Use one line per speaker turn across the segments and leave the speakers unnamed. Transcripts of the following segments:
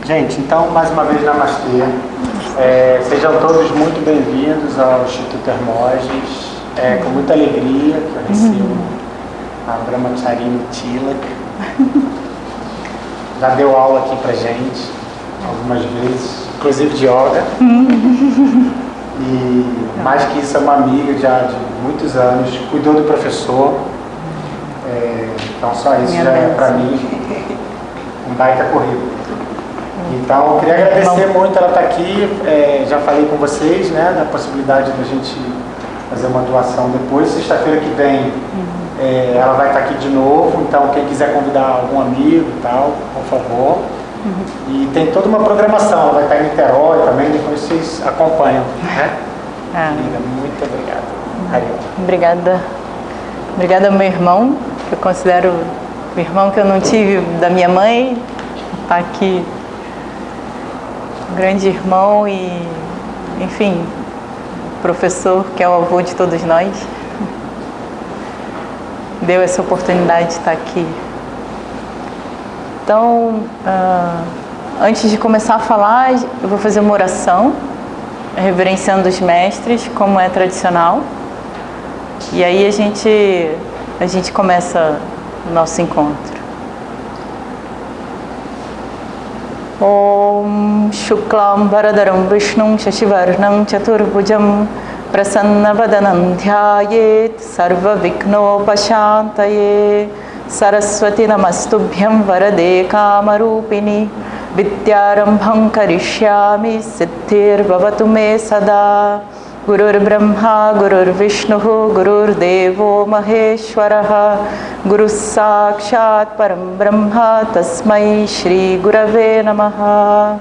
Gente, então, mais uma vez, Namastê. Sejam todos muito bem-vindos ao Instituto Hermógenes. Com muita alegria que eu recebo a Brahmacharini Tilak. Já deu aula aqui pra gente, algumas vezes, inclusive de yoga. E mais que isso, é uma amiga já de muitos anos, cuidou do professor. Então, só isso já é pra mim um baita currículo. Então, eu queria agradecer muito ela estar aqui. Já falei com vocês, né, da possibilidade da gente fazer uma doação depois. Sexta-feira que vem ela vai estar aqui de novo. Então, quem quiser convidar algum amigo e tal, por favor. E tem toda uma programação. Ela vai estar em Niterói também. Depois vocês acompanham, né? Muito obrigado.
Obrigada ao meu irmão, que eu considero o irmão que eu não tive da minha mãe. Está aqui. Grande irmão e, enfim, professor, que é o avô de todos nós, deu essa oportunidade de estar aqui. Então, antes de começar a falar, eu vou fazer uma oração, reverenciando os mestres, como é tradicional, e aí a gente começa o nosso encontro. Om Shuklam Varadaram Vishnum Shashivarnam Chaturbhujam Prasannavadanam Dhyayet Sarva Viknopashantaye Saraswati Namastubhyam Varade Kamarupini Vidyarambham Karishyami Siddhir Bhavatu Me Sada Gurur Brahma Gurur Vishnu Gurur Devo Maheshwaraha Guru Sakshat Param Brahma Tasmai Shri Gurave Namaha.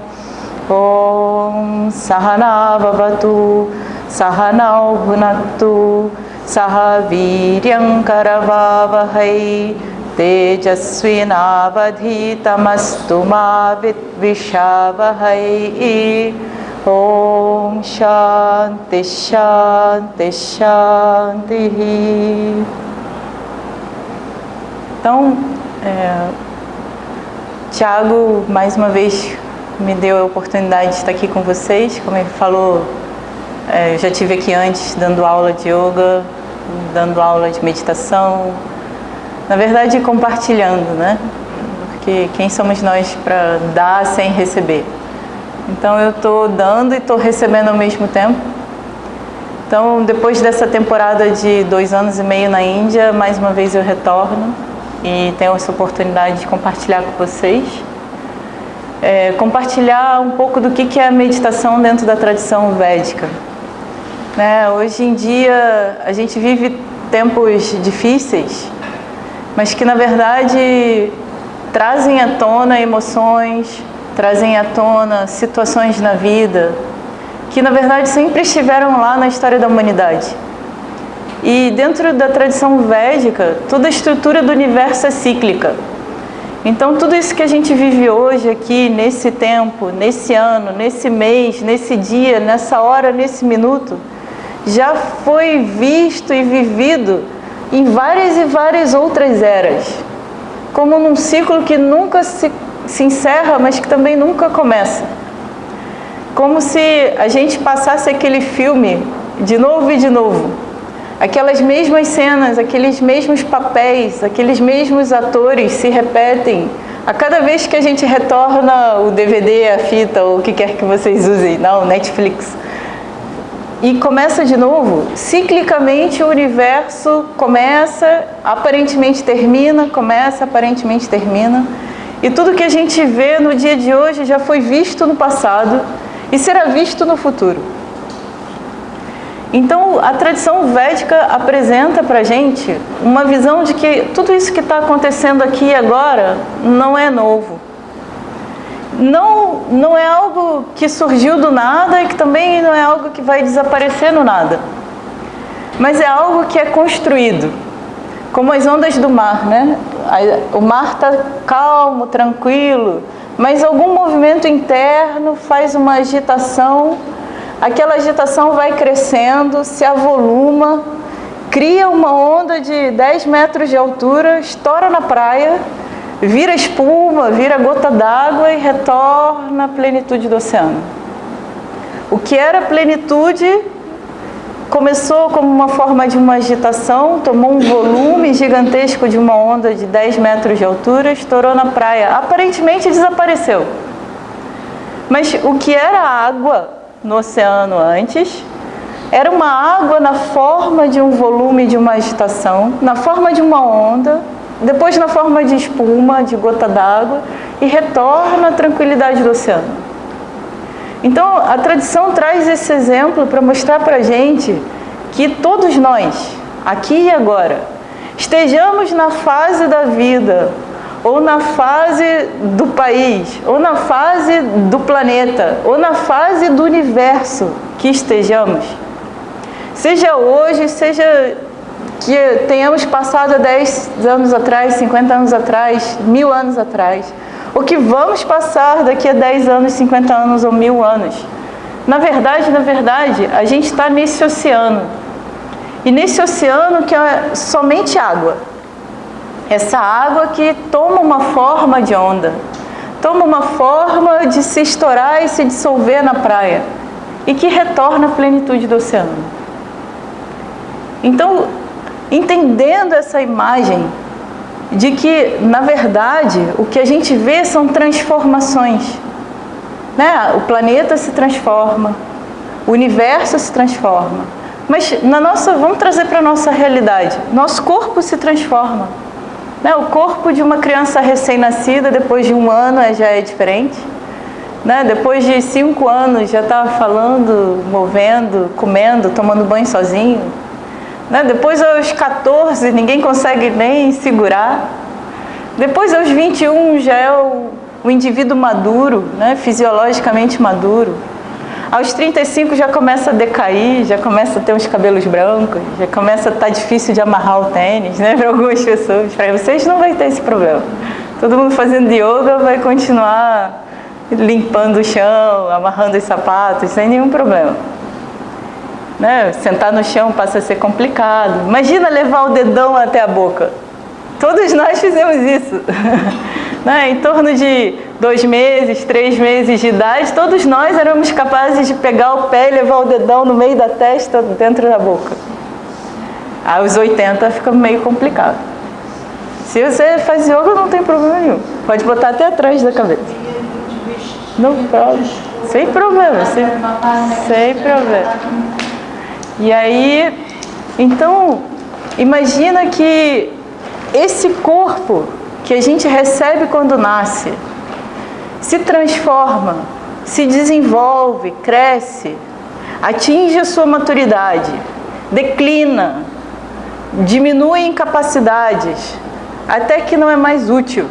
Om Sahana Bhavatu Sahanau Bhunaktu Sahaviryam Karavavahai Tejasvinavadhitamastu ma Vitvishavahai. Om Shanti Shanti Shanti. Então, Tiago, mais uma vez, me deu a oportunidade de estar aqui com vocês. Como ele falou, eu já estive aqui antes dando aula de yoga, dando aula de meditação. Na verdade, compartilhando, né? Porque quem somos nós para dar sem receber? Então eu estou dando e estou recebendo ao mesmo tempo. Então, depois dessa temporada de 2 anos e meio na Índia, mais uma vez eu retorno e tenho essa oportunidade de compartilhar com vocês. Compartilhar um pouco do que é a meditação dentro da tradição védica. Hoje em dia a gente vive tempos difíceis, mas que na verdade trazem à tona emoções, trazem à tona situações na vida que na verdade sempre estiveram lá na história da humanidade. E dentro da tradição védica, toda a estrutura do universo é cíclica. Então tudo isso que a gente vive hoje aqui, nesse tempo, nesse ano, nesse mês, nesse dia, nessa hora, nesse minuto, já foi visto e vivido em várias e várias outras eras, como num ciclo que nunca se encerra, mas que também nunca começa. Como se a gente passasse aquele filme de novo e de novo. Aquelas mesmas cenas, aqueles mesmos papéis, aqueles mesmos atores se repetem a cada vez que a gente retorna o DVD, a fita, ou o que quer que vocês usem, não, Netflix. E começa de novo. Ciclicamente o universo começa, aparentemente termina, começa, aparentemente termina. E tudo que a gente vê no dia de hoje já foi visto no passado e será visto no futuro. Então, a tradição védica apresenta para a gente uma visão de que tudo isso que está acontecendo aqui agora não é novo. Não é algo que surgiu do nada e que também não é algo que vai desaparecer no nada. Mas é algo que é construído, como as ondas do mar, né? O mar está calmo, tranquilo, mas algum movimento interno faz uma agitação, aquela agitação vai crescendo, se avoluma, cria uma onda de 10 metros de altura, estoura na praia, vira espuma, vira gota d'água e retorna à plenitude do oceano. O que era plenitude começou como uma forma de uma agitação, tomou um volume gigantesco de uma onda de 10 metros de altura, estourou na praia, aparentemente desapareceu. Mas o que era água no oceano antes, era uma água na forma de um volume de uma agitação, na forma de uma onda, depois na forma de espuma, de gota d'água, e retorna à tranquilidade do oceano. Então, a tradição traz esse exemplo para mostrar para a gente que todos nós, aqui e agora, estejamos na fase da vida, ou na fase do país, ou na fase do planeta, ou na fase do universo que estejamos, seja hoje, seja que tenhamos passado há 10 anos atrás, 50 anos atrás, 1000 anos atrás, ou que vamos passar daqui a 10 anos, 50 anos ou 1000 anos. Na verdade, a gente está nesse oceano. E nesse oceano que é somente água. Essa água que toma uma forma de onda, toma uma forma de se estourar e se dissolver na praia, e que retorna à plenitude do oceano. Então, entendendo essa imagem de que, na verdade, o que a gente vê são transformações, né? O planeta se transforma, o universo se transforma, mas vamos trazer para a nossa realidade, nosso corpo se transforma, né? O corpo de uma criança recém-nascida, depois de 1 ano já é diferente, né? Depois de 5 anos já está falando, movendo, comendo, tomando banho sozinho. Depois aos 14 ninguém consegue nem segurar. Depois aos 21 já é o indivíduo maduro, né? Fisiologicamente maduro. Aos 35 já começa a decair, já começa a ter uns cabelos brancos, já começa a estar difícil de amarrar o tênis, né? Para algumas pessoas. Para vocês não vai ter esse problema. Todo mundo fazendo yoga vai continuar limpando o chão, amarrando os sapatos, sem nenhum problema. Né? Sentar no chão passa a ser complicado. Imagina levar o dedão até a boca. Todos nós fizemos isso. Né? Em torno de 2 meses, 3 meses de idade, todos nós éramos capazes de pegar o pé e levar o dedão no meio da testa, dentro da boca. Aos 80 fica meio complicado. Se você faz yoga, não tem problema nenhum. Pode botar até atrás da cabeça. Não pode. Sem problema. Sem problema. E aí, então, imagina que esse corpo que a gente recebe quando nasce, se transforma, se desenvolve, cresce, atinge a sua maturidade, declina, diminui em capacidades, até que não é mais útil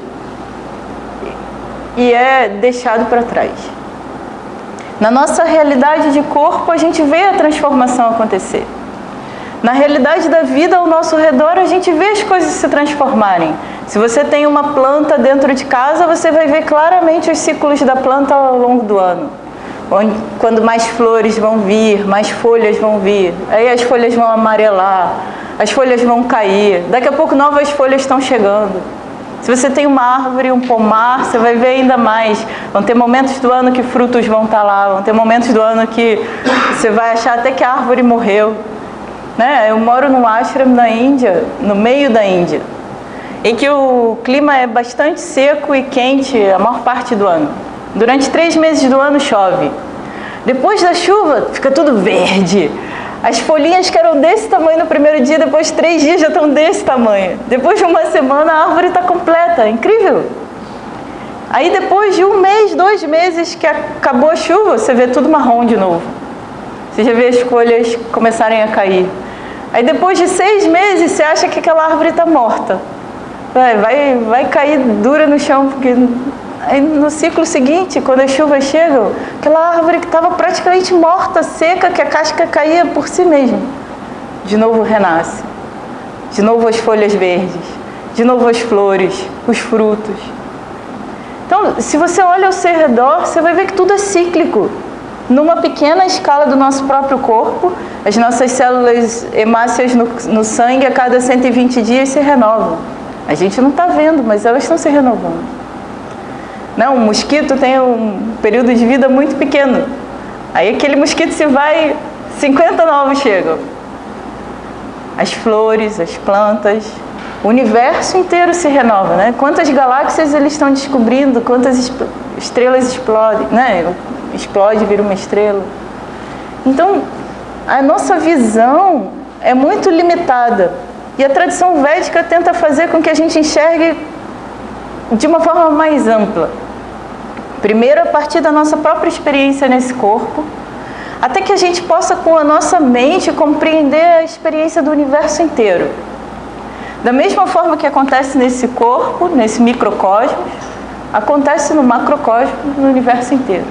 e é deixado para trás. Na nossa realidade de corpo, a gente vê a transformação acontecer. Na realidade da vida ao nosso redor, a gente vê as coisas se transformarem. Se você tem uma planta dentro de casa, você vai ver claramente os ciclos da planta ao longo do ano. Quando mais flores vão vir, mais folhas vão vir. Aí as folhas vão amarelar, as folhas vão cair. Daqui a pouco novas folhas estão chegando. Se você tem uma árvore, um pomar, você vai ver ainda mais. Vão ter momentos do ano que frutos vão estar lá, vão ter momentos do ano que você vai achar até que a árvore morreu. Né? Eu moro num ashram na Índia, no meio da Índia, em que o clima é bastante seco e quente a maior parte do ano. Durante 3 meses do ano chove. Depois da chuva, fica tudo verde. As folhinhas que eram desse tamanho no primeiro dia, depois de 3 dias já estão desse tamanho. Depois de uma semana a árvore está completa, é incrível. Aí depois de 1 mês, 2 meses que acabou a chuva, você vê tudo marrom de novo. Você já vê as folhas começarem a cair. Aí depois de 6 meses você acha que aquela árvore está morta. Vai cair dura no chão, porque aí no ciclo seguinte, quando as chuvas chegam, aquela árvore que estava praticamente morta, seca, que a casca caía por si mesma, de novo renasce. De novo as folhas verdes, de novo as flores, os frutos. Então, se você olha ao seu redor, você vai ver que tudo é cíclico. Numa pequena escala do nosso próprio corpo, as nossas células hemácias no sangue a cada 120 dias se renovam. A gente não está vendo, mas elas estão se renovando. Não, o mosquito tem um período de vida muito pequeno. Aí aquele mosquito se vai, 50 novos chegam. As flores, as plantas, o universo inteiro se renova, né? Quantas galáxias eles estão descobrindo, quantas estrelas explodem, né? Explode, vira uma estrela. Então, a nossa visão é muito limitada. E a tradição védica tenta fazer com que a gente enxergue de uma forma mais ampla. Primeiro, a partir da nossa própria experiência nesse corpo, até que a gente possa, com a nossa mente, compreender a experiência do universo inteiro. Da mesma forma que acontece nesse corpo, nesse microcosmos, acontece no macrocosmos, no universo inteiro.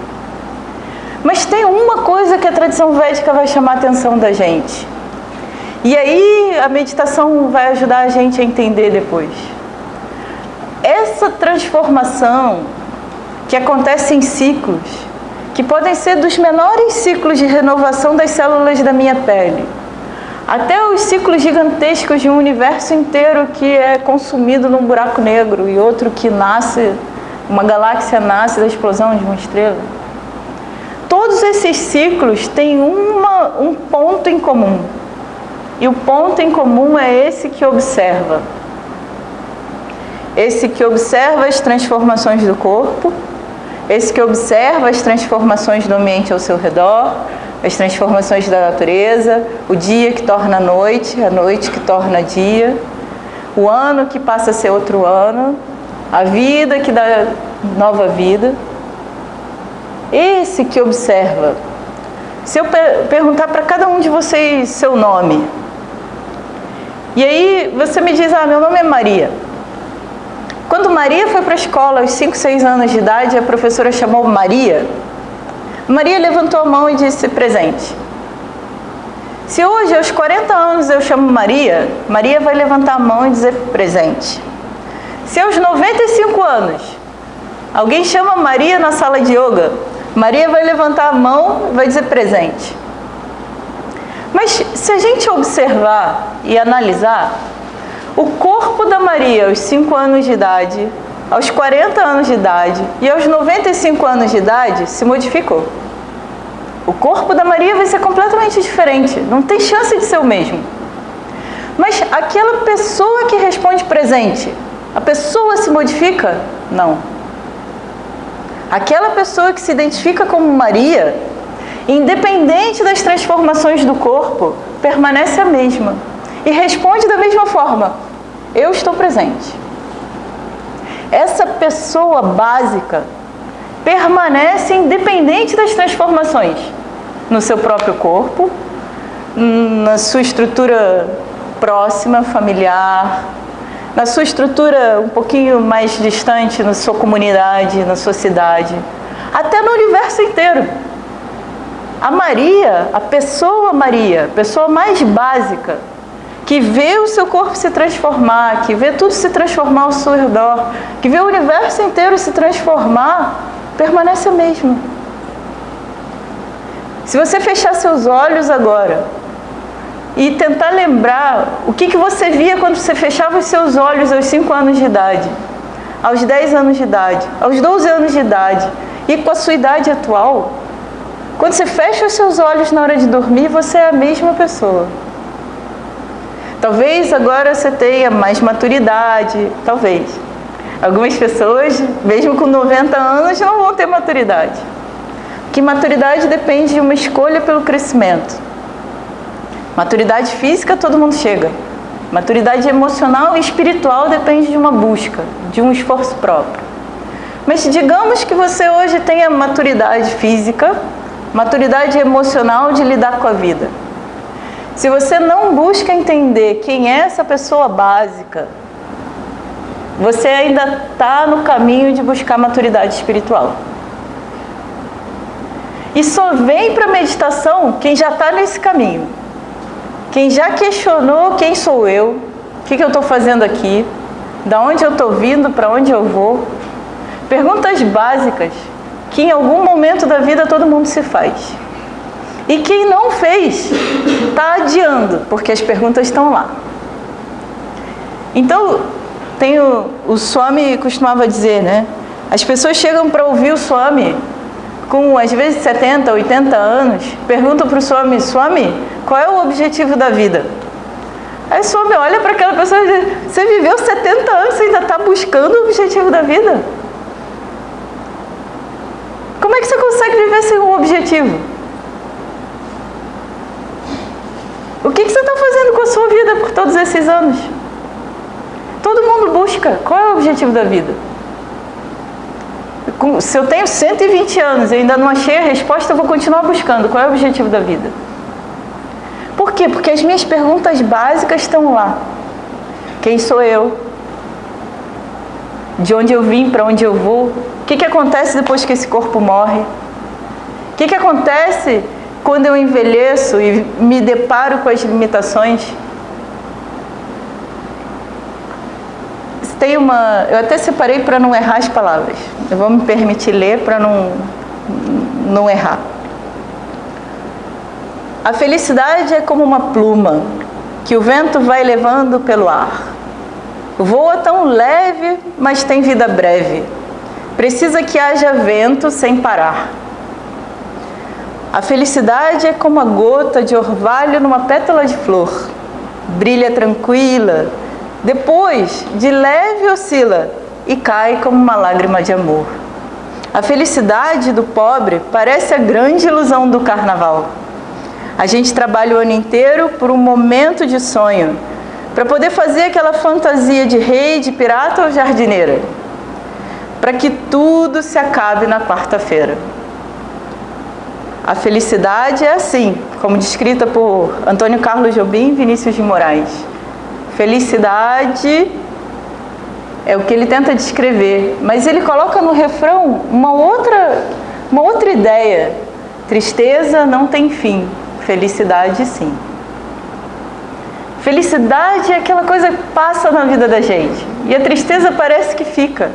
Mas tem uma coisa que a tradição védica vai chamar a atenção da gente. E aí a meditação vai ajudar a gente a entender depois. Essa transformação que acontece em ciclos, que podem ser dos menores ciclos de renovação das células da minha pele, até os ciclos gigantescos de um universo inteiro que é consumido num buraco negro e outro que nasce, uma galáxia nasce da explosão de uma estrela. Todos esses ciclos têm um ponto em comum. E o ponto em comum é esse que observa. Esse que observa as transformações do corpo, esse que observa as transformações do ambiente ao seu redor, as transformações da natureza, o dia que torna a noite que torna dia, o ano que passa a ser outro ano, a vida que dá nova vida. Esse que observa. Se eu perguntar para cada um de vocês seu nome, e aí você me diz, meu nome é Maria. Quando Maria foi para a escola aos 5, 6 anos de idade, a professora chamou Maria. Maria levantou a mão e disse presente. Se hoje, aos 40 anos, eu chamo Maria, Maria vai levantar a mão e dizer presente. Se aos 95 anos, alguém chama Maria na sala de yoga, Maria vai levantar a mão e vai dizer presente. Mas se a gente observar e analisar, o corpo da Maria aos 5 anos de idade, aos 40 anos de idade e aos 95 anos de idade se modificou. O corpo da Maria vai ser completamente diferente, não tem chance de ser o mesmo. Mas aquela pessoa que responde presente, a pessoa se modifica? Não. Aquela pessoa que se identifica como Maria, independente das transformações do corpo, permanece a mesma e responde da mesma forma: eu estou presente. Essa pessoa básica permanece independente das transformações no seu próprio corpo, na sua estrutura próxima, familiar, na sua estrutura um pouquinho mais distante, na sua comunidade, na sua cidade, até no universo inteiro. A Maria, a pessoa Maria, a pessoa mais básica, que vê o seu corpo se transformar, que vê tudo se transformar ao seu redor, que vê o universo inteiro se transformar, permanece a mesma. Se você fechar seus olhos agora e tentar lembrar o que você via quando você fechava os seus olhos aos 5 anos de idade, aos 10 anos de idade, aos 12 anos de idade e com a sua idade atual, quando você fecha os seus olhos na hora de dormir, você é a mesma pessoa. Talvez agora você tenha mais maturidade, talvez. Algumas pessoas, mesmo com 90 anos, não vão ter maturidade. Porque maturidade depende de uma escolha pelo crescimento. Maturidade física todo mundo chega. Maturidade emocional e espiritual depende de uma busca, de um esforço próprio. Mas digamos que você hoje tenha maturidade física, maturidade emocional de lidar com a vida. Se você não busca entender quem é essa pessoa básica, você ainda está no caminho de buscar maturidade espiritual. E só vem para a meditação quem já está nesse caminho. Quem já questionou quem sou eu, o que eu estou fazendo aqui, da onde eu estou vindo, para onde eu vou. Perguntas básicas que em algum momento da vida todo mundo se faz. E quem não fez, está adiando, porque as perguntas estão lá. Então, O Swami costumava dizer, né? As pessoas chegam para ouvir o Swami com, às vezes, 70, 80 anos, perguntam para o Swami: Swami, qual é o objetivo da vida? Aí o Swami olha para aquela pessoa e diz: você viveu 70 anos, você ainda está buscando o objetivo da vida? Como é que você consegue viver sem um objetivo? O que você está fazendo com a sua vida por todos esses anos? Todo mundo busca. Qual é o objetivo da vida? Se eu tenho 120 anos e ainda não achei a resposta, eu vou continuar buscando. Qual é o objetivo da vida? Por quê? Porque as minhas perguntas básicas estão lá. Quem sou eu? De onde eu vim? Para onde eu vou? O que acontece depois que esse corpo morre? O que acontece quando eu envelheço e me deparo com as limitações? Eu até separei para não errar as palavras. Eu vou me permitir ler para não errar. A felicidade é como uma pluma que o vento vai levando pelo ar. Voa tão leve, mas tem vida breve. Precisa que haja vento sem parar. A felicidade é como a gota de orvalho numa pétala de flor. Brilha tranquila, depois de leve oscila e cai como uma lágrima de amor. A felicidade do pobre parece a grande ilusão do carnaval. A gente trabalha o ano inteiro por um momento de sonho, para poder fazer aquela fantasia de rei, de pirata ou jardineira, para que tudo se acabe na quarta-feira. A felicidade é assim, como descrita por Antônio Carlos Jobim e Vinícius de Moraes. Felicidade é o que ele tenta descrever, mas ele coloca no refrão uma outra ideia. Tristeza não tem fim, felicidade sim. Felicidade é aquela coisa que passa na vida da gente, e a tristeza parece que fica.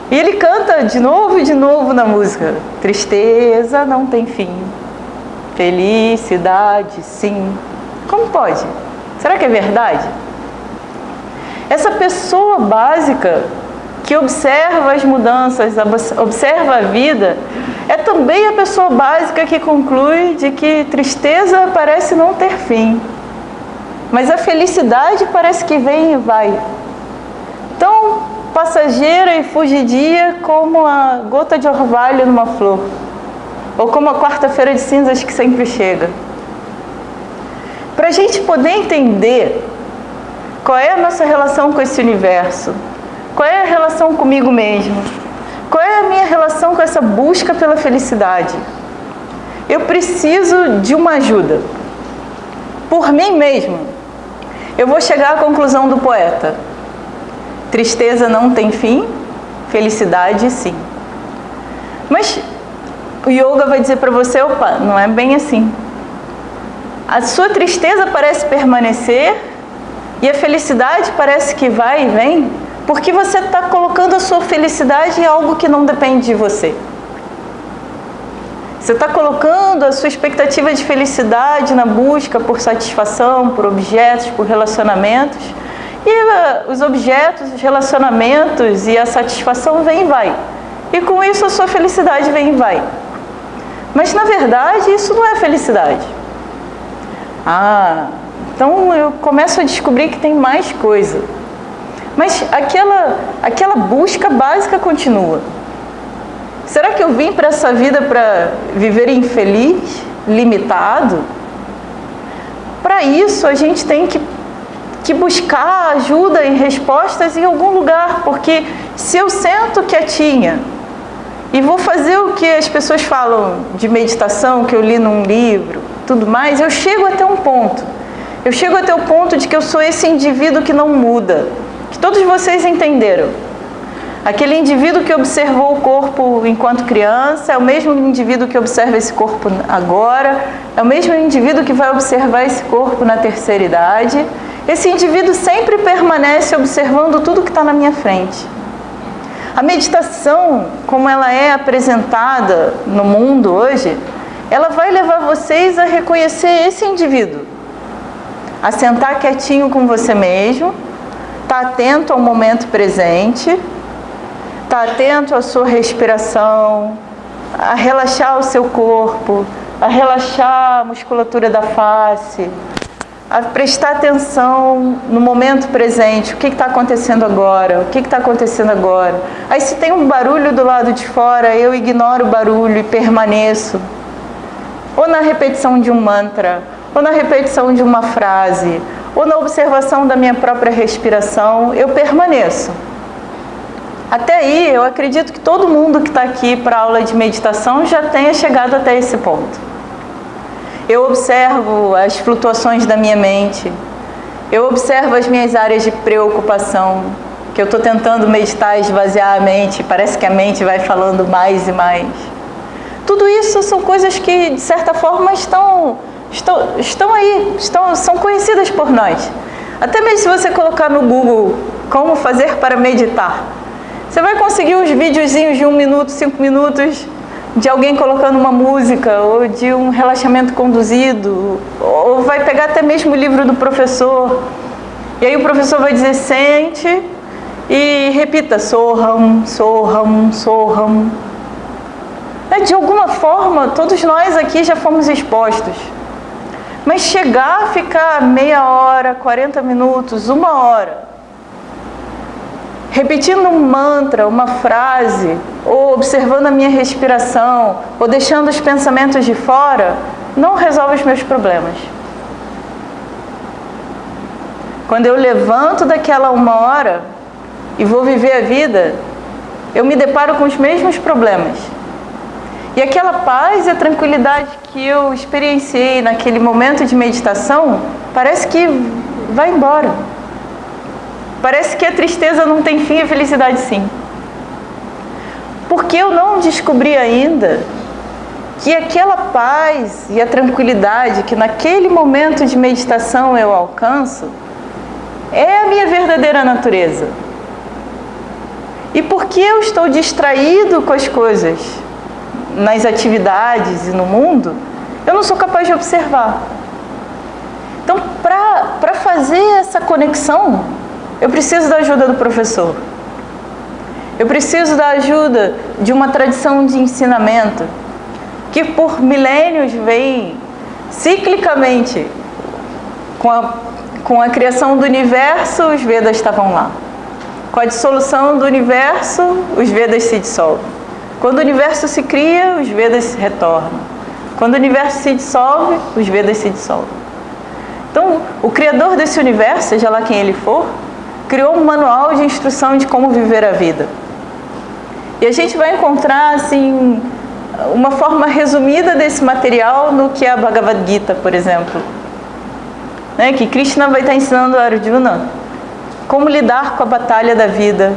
E ele canta de novo na música: tristeza não tem fim, felicidade sim. Como pode? Será que é verdade? Essa pessoa básica que observa as mudanças, observa a vida, é também a pessoa básica que conclui de que tristeza parece não ter fim, mas a felicidade parece que vem e vai. Tão passageira e fugidia como a gota de orvalho numa flor, ou como a quarta-feira de cinzas que sempre chega. Para a gente poder entender qual é a nossa relação com esse universo, qual é a relação comigo mesmo, qual é a minha relação com essa busca pela felicidade, eu preciso de uma ajuda. Por mim mesmo, eu vou chegar à conclusão do poeta: tristeza não tem fim, felicidade sim. Mas o yoga vai dizer para você: opa, não é bem assim. A sua tristeza parece permanecer e a felicidade parece que vai e vem, porque você está colocando a sua felicidade em algo que não depende de você. Você está colocando a sua expectativa de felicidade na busca por satisfação, por objetos, por relacionamentos. E os objetos, os relacionamentos e a satisfação vem e vai. E com isso a sua felicidade vem e vai. Mas na verdade isso não é felicidade. Então eu começo a descobrir que tem mais coisa. Mas aquela busca básica continua. Será que eu vim para essa vida para viver infeliz, limitado? Para isso a gente tem que buscar ajuda e respostas em algum lugar, porque se eu sento quietinha e vou fazer o que as pessoas falam de meditação, que eu li num livro, tudo mais, eu chego até um ponto. Eu chego até o ponto de que eu sou esse indivíduo que não muda, que todos vocês entenderam. Aquele indivíduo que observou o corpo enquanto criança é o mesmo indivíduo que observa esse corpo agora, é o mesmo indivíduo que vai observar esse corpo na terceira idade. Esse indivíduo sempre permanece observando tudo que está na minha frente. A meditação, como ela é apresentada no mundo hoje, ela vai levar vocês a reconhecer esse indivíduo, a sentar quietinho com você mesmo, Está atento ao momento presente, está atento à sua respiração, a relaxar o seu corpo, a relaxar a musculatura da face, a prestar atenção no momento presente, o que está acontecendo agora, o que está acontecendo agora. Aí se tem um barulho do lado de fora, eu ignoro o barulho e permaneço. Ou na repetição de um mantra, ou na repetição de uma frase, ou na observação da minha própria respiração, eu permaneço. Até aí, eu acredito que todo mundo que está aqui para a aula de meditação já tenha chegado até esse ponto. Eu observo as flutuações da minha mente, eu observo as minhas áreas de preocupação, que eu estou tentando meditar, esvaziar a mente, parece que a mente vai falando mais e mais. Tudo isso são coisas que, de certa forma, estão aí, são conhecidas por nós. Até mesmo se você colocar no Google como fazer para meditar, você vai conseguir uns videozinhos de 1 minuto, 5 minutos, de alguém colocando uma música, ou de um relaxamento conduzido, ou vai pegar até mesmo o livro do professor, e aí o professor vai dizer, sente, e repita, Soham, Soham, Soham. De alguma forma, todos nós aqui já fomos expostos. Mas chegar a ficar meia hora, 40 minutos, 1 hora, repetindo um mantra, uma frase, ou observando a minha respiração, ou deixando os pensamentos de fora, não resolve os meus problemas. Quando eu levanto daquela 1 hora e vou viver a vida, eu me deparo com os mesmos problemas. E aquela paz e a tranquilidade que eu experienciei naquele momento de meditação, parece que vai embora. Parece que a tristeza não tem fim e a felicidade sim. Porque eu não descobri ainda que aquela paz e a tranquilidade que naquele momento de meditação eu alcanço é a minha verdadeira natureza. E porque eu estou distraído com as coisas, nas atividades e no mundo, eu não sou capaz de observar. Então, para fazer essa conexão, eu preciso da ajuda do professor. Eu preciso da ajuda de uma tradição de ensinamento que por milênios vem ciclicamente. Com a criação do universo, os Vedas estavam lá. Com a dissolução do universo, os Vedas se dissolvem. Quando o universo se cria, os Vedas se retornam. Quando o universo se dissolve, os Vedas se dissolvem. Então, o criador desse universo, seja lá quem ele for, criou um manual de instrução de como viver a vida. E a gente vai encontrar, assim, uma forma resumida desse material no que é a Bhagavad Gita, por exemplo. Que Krishna vai estar ensinando a Arjuna como lidar com a batalha da vida,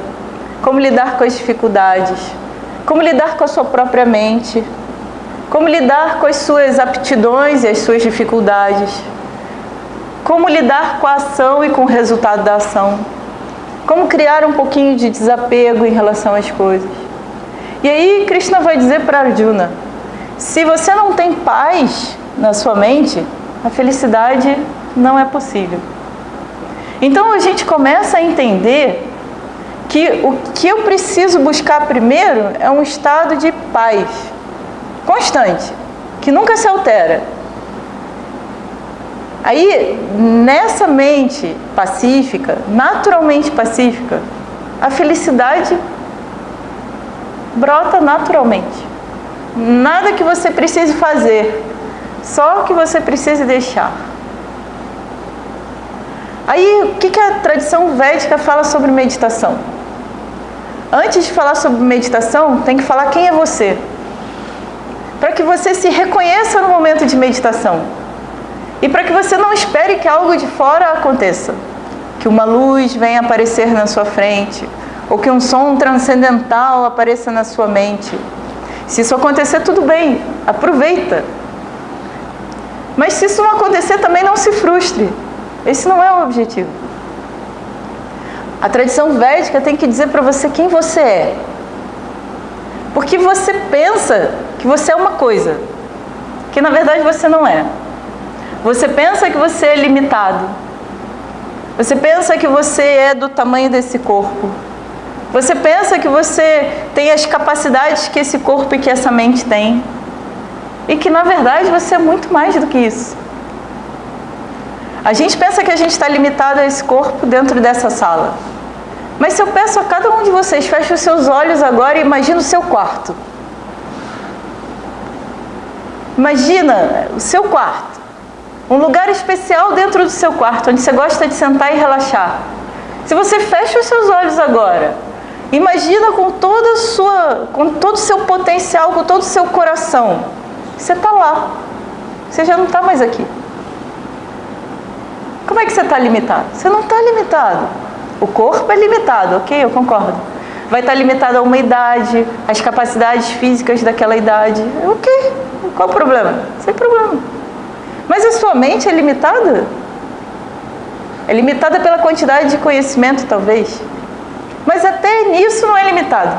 como lidar com as dificuldades, como lidar com a sua própria mente, como lidar com as suas aptidões e as suas dificuldades, como lidar com a ação e com o resultado da ação, como criar um pouquinho de desapego em relação às coisas. E aí Krishna vai dizer para Arjuna, se você não tem paz na sua mente, a felicidade não é possível. Então a gente começa a entender que o que eu preciso buscar primeiro é um estado de paz constante, que nunca se altera. Aí, nessa mente pacífica, naturalmente pacífica, a felicidade brota naturalmente. Nada que você precise fazer, só que você precise deixar. Aí, o que a tradição védica fala sobre meditação? Antes de falar sobre meditação, tem que falar quem é você. Para que você se reconheça no momento de meditação. E para que você não espere que algo de fora aconteça. Que uma luz venha aparecer na sua frente. Ou que um som transcendental apareça na sua mente. Se isso acontecer, tudo bem. Aproveita. Mas se isso não acontecer, também não se frustre. Esse não é o objetivo. A tradição védica tem que dizer para você quem você é. Porque você pensa que você é uma coisa, que na verdade você não é. Você pensa que você é limitado. Você pensa que você é do tamanho desse corpo. Você pensa que você tem as capacidades que esse corpo e que essa mente tem. E que, na verdade, você é muito mais do que isso. A gente pensa que a gente está limitado a esse corpo dentro dessa sala. Mas se eu peço a cada um de vocês, feche os seus olhos agora e imagina o seu quarto. Imagina o seu quarto. Um lugar especial dentro do seu quarto, onde você gosta de sentar e relaxar. Se você fecha os seus olhos agora, imagina com todo o seu potencial, com todo o seu coração. Você está lá. Você já não está mais aqui. Como é que você está limitado? Você não está limitado. O corpo é limitado, ok? Eu concordo. Vai estar limitado a uma idade, as capacidades físicas daquela idade. Ok, qual o problema? Sem problema. Mas a sua mente é limitada? É limitada pela quantidade de conhecimento, talvez. Mas até nisso não é limitado.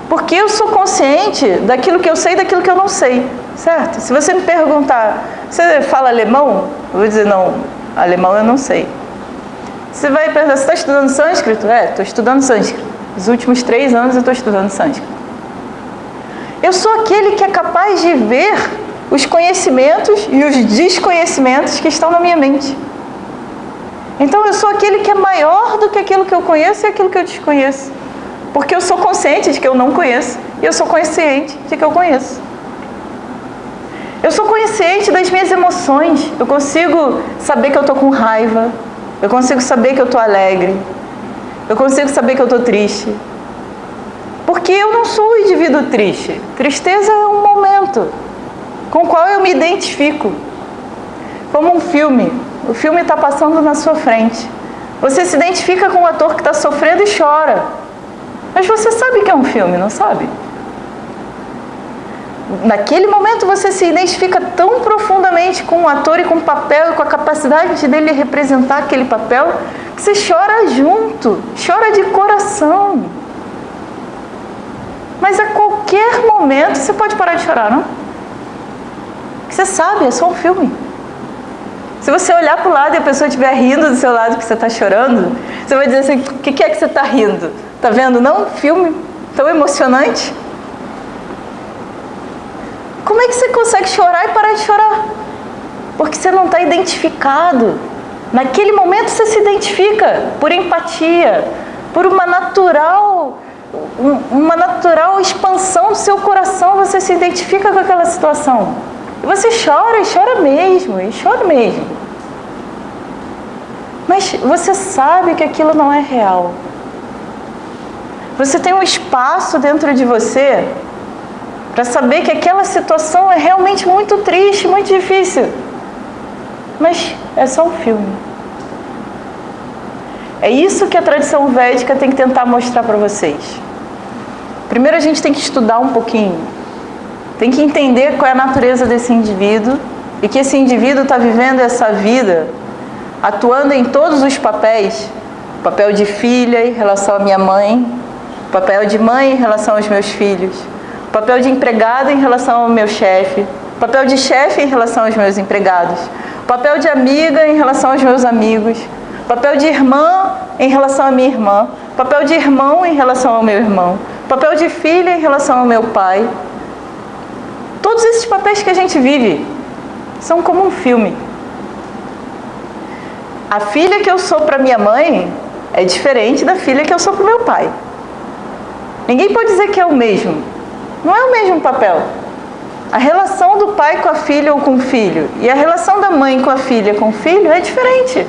Porque eu sou consciente daquilo que eu sei e daquilo que eu não sei, certo? Se você me perguntar, você fala alemão? Eu vou dizer, não, alemão eu não sei. Você vai perguntar, você está estudando sânscrito? Estou estudando sânscrito. Os últimos 3 anos eu estou estudando sânscrito. Eu sou aquele que é capaz de ver os conhecimentos e os desconhecimentos que estão na minha mente. Então eu sou aquele que é maior do que aquilo que eu conheço e aquilo que eu desconheço. Porque eu sou consciente de que eu não conheço e eu sou consciente de que eu conheço. Eu sou consciente das minhas emoções. Eu consigo saber que eu estou com raiva. Eu consigo saber que eu estou alegre. Eu consigo saber que eu estou triste. Porque eu não sou um indivíduo triste. Tristeza é um momento com o qual eu me identifico. Como um filme. O filme está passando na sua frente. Você se identifica com o ator que está sofrendo e chora. Mas você sabe que é um filme, não sabe? Naquele momento você se identifica tão profundamente com o ator e com o papel e com a capacidade dele representar aquele papel que você chora junto, chora de coração. Mas a qualquer momento você pode parar de chorar, não? Porque você sabe, é só um filme. Se você olhar para o lado e a pessoa estiver rindo do seu lado que você está chorando, você vai dizer assim, o que é que você está rindo? Está vendo? Não um filme tão emocionante? Como é que você consegue chorar e parar de chorar? Porque você não está identificado. Naquele momento você se identifica por empatia, por uma natural expansão do seu coração, você se identifica com aquela situação. E você chora, e chora mesmo, e chora mesmo. Mas você sabe que aquilo não é real. Você tem um espaço dentro de você para saber que aquela situação é realmente muito triste, muito difícil. Mas é só um filme. É isso que a tradição védica tem que tentar mostrar para vocês. Primeiro a gente tem que estudar um pouquinho. Tem que entender qual é a natureza desse indivíduo e que esse indivíduo está vivendo essa vida atuando em todos os papéis. O papel de filha em relação à minha mãe, o papel de mãe em relação aos meus filhos, o papel de empregada em relação ao meu chefe, o papel de chefe em relação aos meus empregados, o papel de amiga em relação aos meus amigos, o papel de irmã em relação à minha irmã, o papel de irmão em relação ao meu irmão, o papel de filha em relação ao meu pai. Todos esses papéis que a gente vive são como um filme. A filha que eu sou para minha mãe é diferente da filha que eu sou para o meu pai. Ninguém pode dizer que é o mesmo. Não é o mesmo papel. A relação do pai com a filha ou com o filho e a relação da mãe com a filha com o filho é diferente.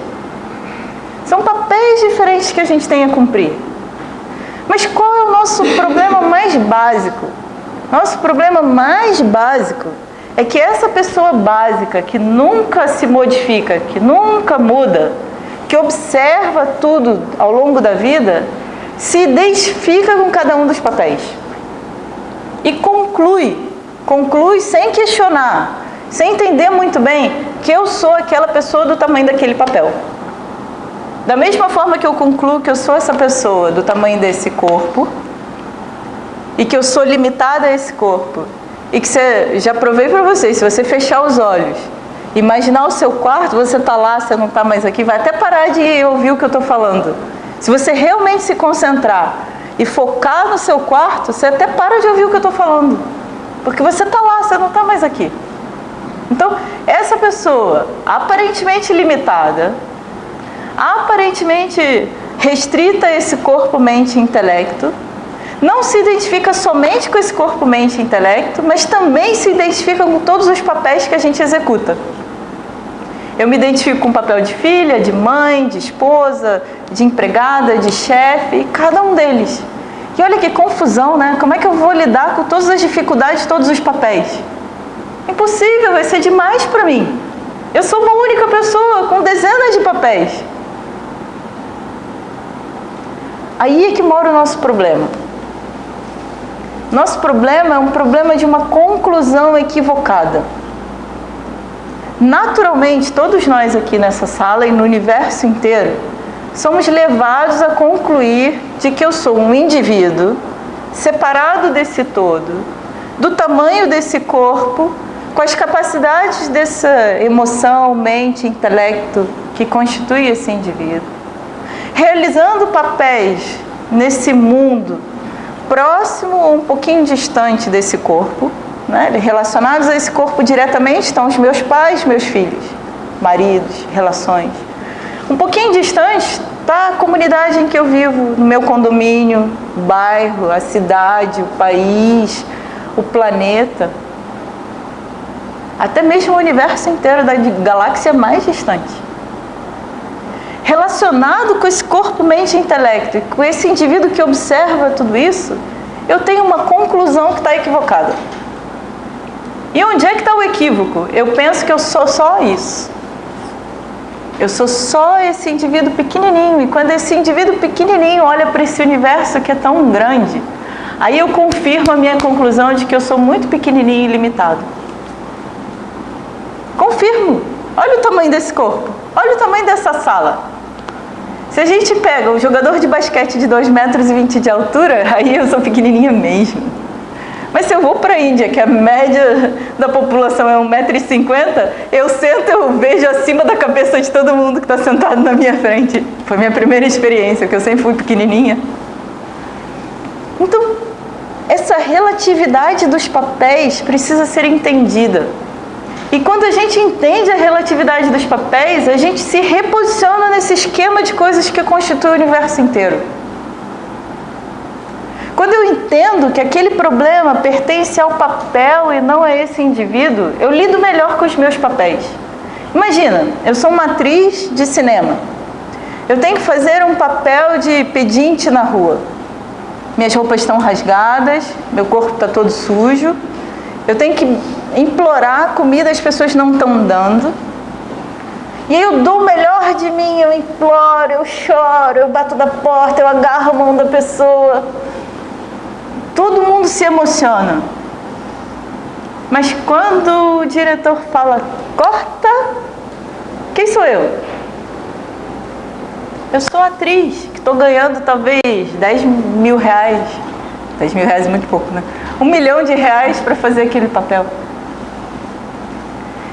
São papéis diferentes que a gente tem a cumprir. Mas qual é o nosso problema mais básico? Nosso problema mais básico é que essa pessoa básica, que nunca se modifica, que nunca muda, que observa tudo ao longo da vida, se identifica com cada um dos papéis. E conclui sem questionar, sem entender muito bem que eu sou aquela pessoa do tamanho daquele papel. Da mesma forma que eu concluo que eu sou essa pessoa do tamanho desse corpo, e que eu sou limitada a esse corpo, e que já provei para vocês, se você fechar os olhos imaginar o seu quarto, você está lá, você não está mais aqui, vai até parar de ouvir o que eu estou falando. Se você realmente se concentrar e focar no seu quarto, você até para de ouvir o que eu estou falando. Porque você está lá, você não está mais aqui. Então, essa pessoa aparentemente limitada, aparentemente restrita a esse corpo, mente e intelecto, não se identifica somente com esse corpo, mente e intelecto, mas também se identifica com todos os papéis que a gente executa. Eu me identifico com o papel de filha, de mãe, de esposa, de empregada, de chefe, cada um deles. E olha que confusão, né? Como é que eu vou lidar com todas as dificuldades de todos os papéis? Impossível, vai ser demais para mim. Eu sou uma única pessoa com dezenas de papéis. Aí é que mora o nosso problema. Nosso problema é um problema de uma conclusão equivocada. Naturalmente, todos nós aqui nessa sala e no universo inteiro, somos levados a concluir de que eu sou um indivíduo separado desse todo, do tamanho desse corpo, com as capacidades dessa emoção, mente, intelecto que constitui esse indivíduo, realizando papéis nesse mundo próximo ou um pouquinho distante desse corpo, né? Relacionados a esse corpo diretamente estão os meus pais, meus filhos, maridos, relações. Um pouquinho distante está a comunidade em que eu vivo, no meu condomínio, o bairro, a cidade, o país, o planeta, até mesmo o universo inteiro da galáxia mais distante. Relacionado com esse corpo, mente e intelecto, com esse indivíduo que observa tudo isso, eu tenho uma conclusão que está equivocada. E onde é que está o equívoco? Eu penso que eu sou só isso. Eu sou só esse indivíduo pequenininho. E quando esse indivíduo pequenininho olha para esse universo que é tão grande, aí eu confirmo a minha conclusão de que eu sou muito pequenininho e limitado. Confirmo. Olha o tamanho desse corpo. Olha o tamanho dessa sala. Se a gente pega um jogador de basquete de 2,20 metros de altura, aí eu sou pequenininha mesmo. Mas se eu vou para a Índia, que a média da população é 1,50 m, eu sento, eu vejo acima da cabeça de todo mundo que está sentado na minha frente. Foi minha primeira experiência, porque eu sempre fui pequenininha. Então, essa relatividade dos papéis precisa ser entendida. E quando a gente entende a relatividade dos papéis, a gente se reposiciona nesse esquema de coisas que constitui o universo inteiro. Quando eu entendo que aquele problema pertence ao papel e não a esse indivíduo, eu lido melhor com os meus papéis. Imagina, eu sou uma atriz de cinema. Eu tenho que fazer um papel de pedinte na rua. Minhas roupas estão rasgadas, meu corpo está todo sujo. Eu tenho que implorar comida, as pessoas não estão dando. E aí eu dou o melhor de mim, eu imploro, eu choro, eu bato da porta, eu agarro a mão da pessoa. Todo mundo se emociona. Mas quando o diretor fala, corta, quem sou eu? Eu sou a atriz, que estou ganhando talvez 10 mil reais. 10 mil reais é muito pouco, né? 1 milhão de reais para fazer aquele papel.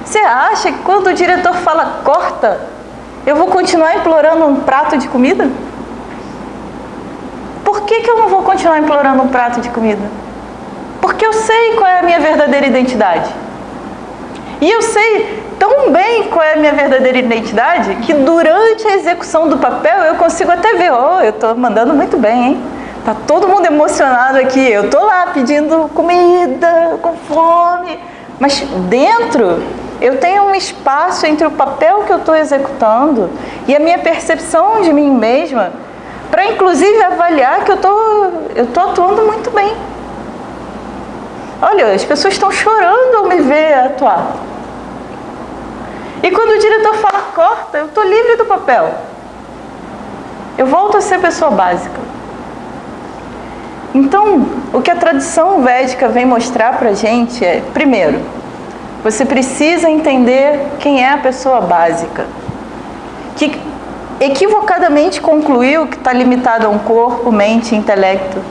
Você acha que quando o diretor fala corta, eu vou continuar implorando um prato de comida? Por que eu não vou continuar implorando um prato de comida? Porque eu sei qual é a minha verdadeira identidade. E eu sei tão bem qual é a minha verdadeira identidade que durante a execução do papel eu consigo até ver, eu estou mandando muito bem, hein? Tá todo mundo emocionado aqui, eu tô lá pedindo comida, com fome, mas dentro eu tenho um espaço entre o papel que eu estou executando e a minha percepção de mim mesma para inclusive avaliar que eu tô atuando muito bem. Olha, as pessoas estão chorando ao me ver atuar. E quando o diretor fala corta, eu estou livre do papel. Eu volto a ser pessoa básica. Então, o que a tradição védica vem mostrar para a gente é, primeiro, você precisa entender quem é a pessoa básica, que equivocadamente concluiu que está limitado a um corpo, mente e intelecto,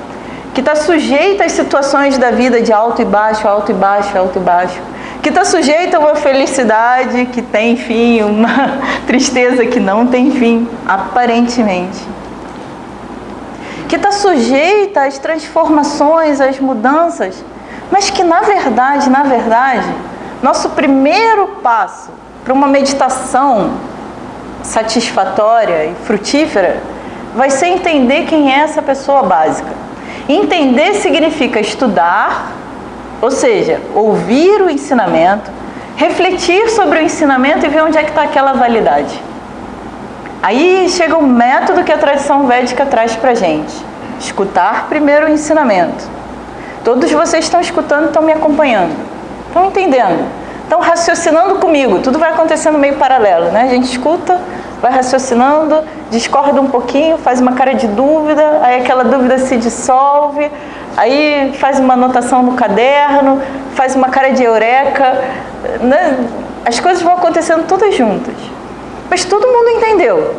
que está sujeito às situações da vida de alto e baixo, alto e baixo, alto e baixo, que está sujeito a uma felicidade que tem fim, uma tristeza que não tem fim, aparentemente. Que está sujeita às transformações, às mudanças, mas que na verdade, nosso primeiro passo para uma meditação satisfatória e frutífera vai ser entender quem é essa pessoa básica. Entender significa estudar, ou seja, ouvir o ensinamento, refletir sobre o ensinamento e ver onde é que está aquela validade. Aí chega o método que a tradição védica traz para a gente. Escutar primeiro o ensinamento. Todos vocês estão escutando, estão me acompanhando, estão entendendo, estão raciocinando comigo. Tudo vai acontecendo meio paralelo, né? A gente escuta, vai raciocinando, discorda um pouquinho, faz uma cara de dúvida, aí aquela dúvida se dissolve, aí faz uma anotação no caderno, faz uma cara de eureka, né? As coisas vão acontecendo todas juntas. Mas todo mundo entendeu.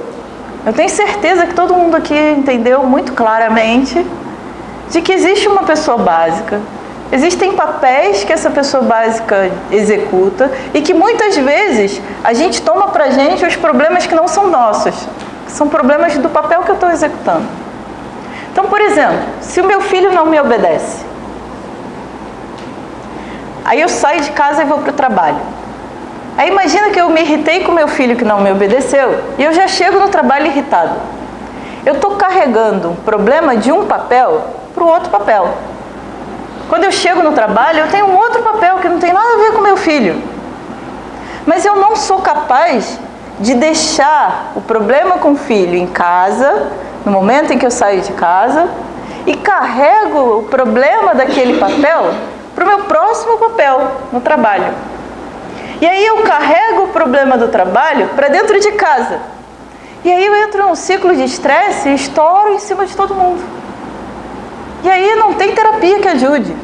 Eu tenho certeza que todo mundo aqui entendeu muito claramente de que existe uma pessoa básica, existem papéis que essa pessoa básica executa e que muitas vezes a gente toma pra gente os problemas que não são nossos, que são problemas do papel que eu estou executando. Então, por exemplo, se o meu filho não me obedece, aí eu saio de casa e vou para o trabalho. Aí imagina que eu me irritei com meu filho que não me obedeceu e eu já chego no trabalho irritado. Eu estou carregando um problema de um papel para o outro papel. Quando eu chego no trabalho, eu tenho um outro papel que não tem nada a ver com meu filho. Mas eu não sou capaz de deixar o problema com o filho em casa, no momento em que eu saio de casa, e carrego o problema daquele papel para o meu próximo papel no trabalho. E aí eu carrego o problema do trabalho para dentro de casa. E aí eu entro num ciclo de estresse e estouro em cima de todo mundo. E aí não tem terapia que ajude.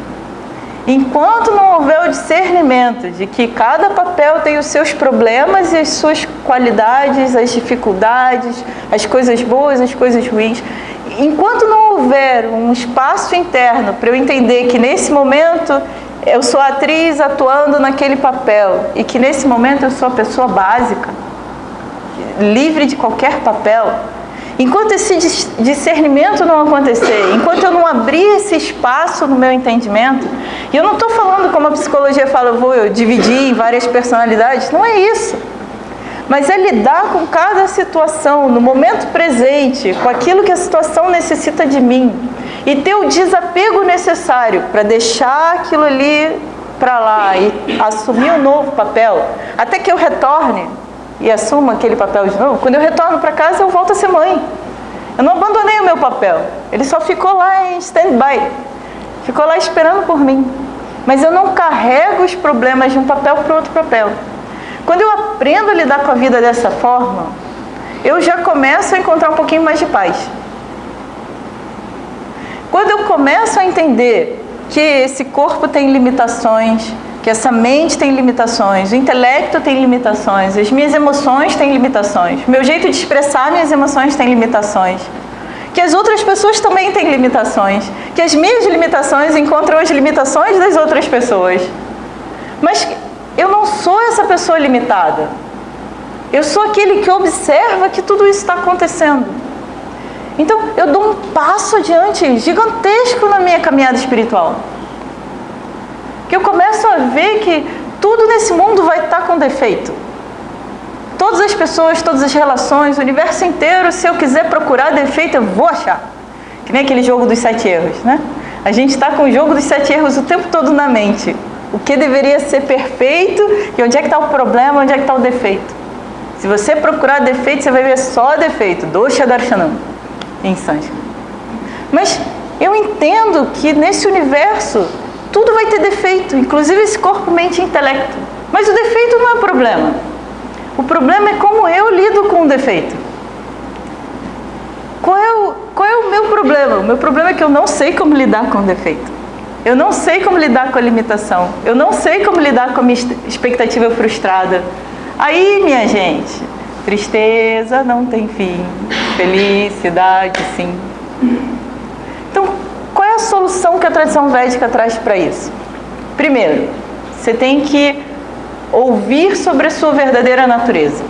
Enquanto não houver o discernimento de que cada papel tem os seus problemas e as suas qualidades, as dificuldades, as coisas boas, as coisas ruins, enquanto não houver um espaço interno para eu entender que nesse momento eu sou a atriz atuando naquele papel e que nesse momento eu sou a pessoa básica, livre de qualquer papel, enquanto esse discernimento não acontecer, enquanto eu não abrir esse espaço no meu entendimento, e eu não estou falando como a psicologia fala, eu vou dividir em várias personalidades, não é isso. Mas é lidar com cada situação, no momento presente, com aquilo que a situação necessita de mim, e ter o desapego necessário para deixar aquilo ali para lá e assumir um novo papel, até que eu retorne e assuma aquele papel de novo. Quando eu retorno para casa, eu volto a ser mãe. Eu não abandonei o meu papel. Ele só ficou lá em stand-by. Ficou lá esperando por mim. Mas eu não carrego os problemas de um papel para o outro papel. Quando eu aprendo a lidar com a vida dessa forma, eu já começo a encontrar um pouquinho mais de paz. Quando eu começo a entender que esse corpo tem limitações, que essa mente tem limitações, o intelecto tem limitações, as minhas emoções têm limitações, meu jeito de expressar minhas emoções tem limitações, que as outras pessoas também têm limitações, que as minhas limitações encontram as limitações das outras pessoas. Mas eu não sou essa pessoa limitada. Eu sou aquele que observa que tudo isso está acontecendo. Então, eu dou um passo adiante gigantesco na minha caminhada espiritual. Que eu começo a ver que tudo nesse mundo vai estar com defeito. Todas as pessoas, todas as relações, o universo inteiro, se eu quiser procurar defeito, eu vou achar. Que nem aquele jogo dos 7 erros, né? A gente está com o jogo dos 7 erros o tempo todo na mente. O que deveria ser perfeito e onde é que está o problema, onde é que está o defeito. Se você procurar defeito, você vai ver só defeito. Dosha Darshanam, em sânscrito. Mas eu entendo que nesse universo tudo vai ter defeito, inclusive esse corpo, mente e intelecto. Mas o defeito não é o problema. O problema é como eu lido com o defeito. Qual é o meu problema? O meu problema é que eu não sei como lidar com o defeito. Eu não sei como lidar com a limitação. Eu não sei como lidar com a minha expectativa frustrada. Aí, minha gente, tristeza não tem fim. Felicidade, sim. Então, qual é a solução que a tradição védica traz para isso? Primeiro, você tem que ouvir sobre a sua verdadeira natureza.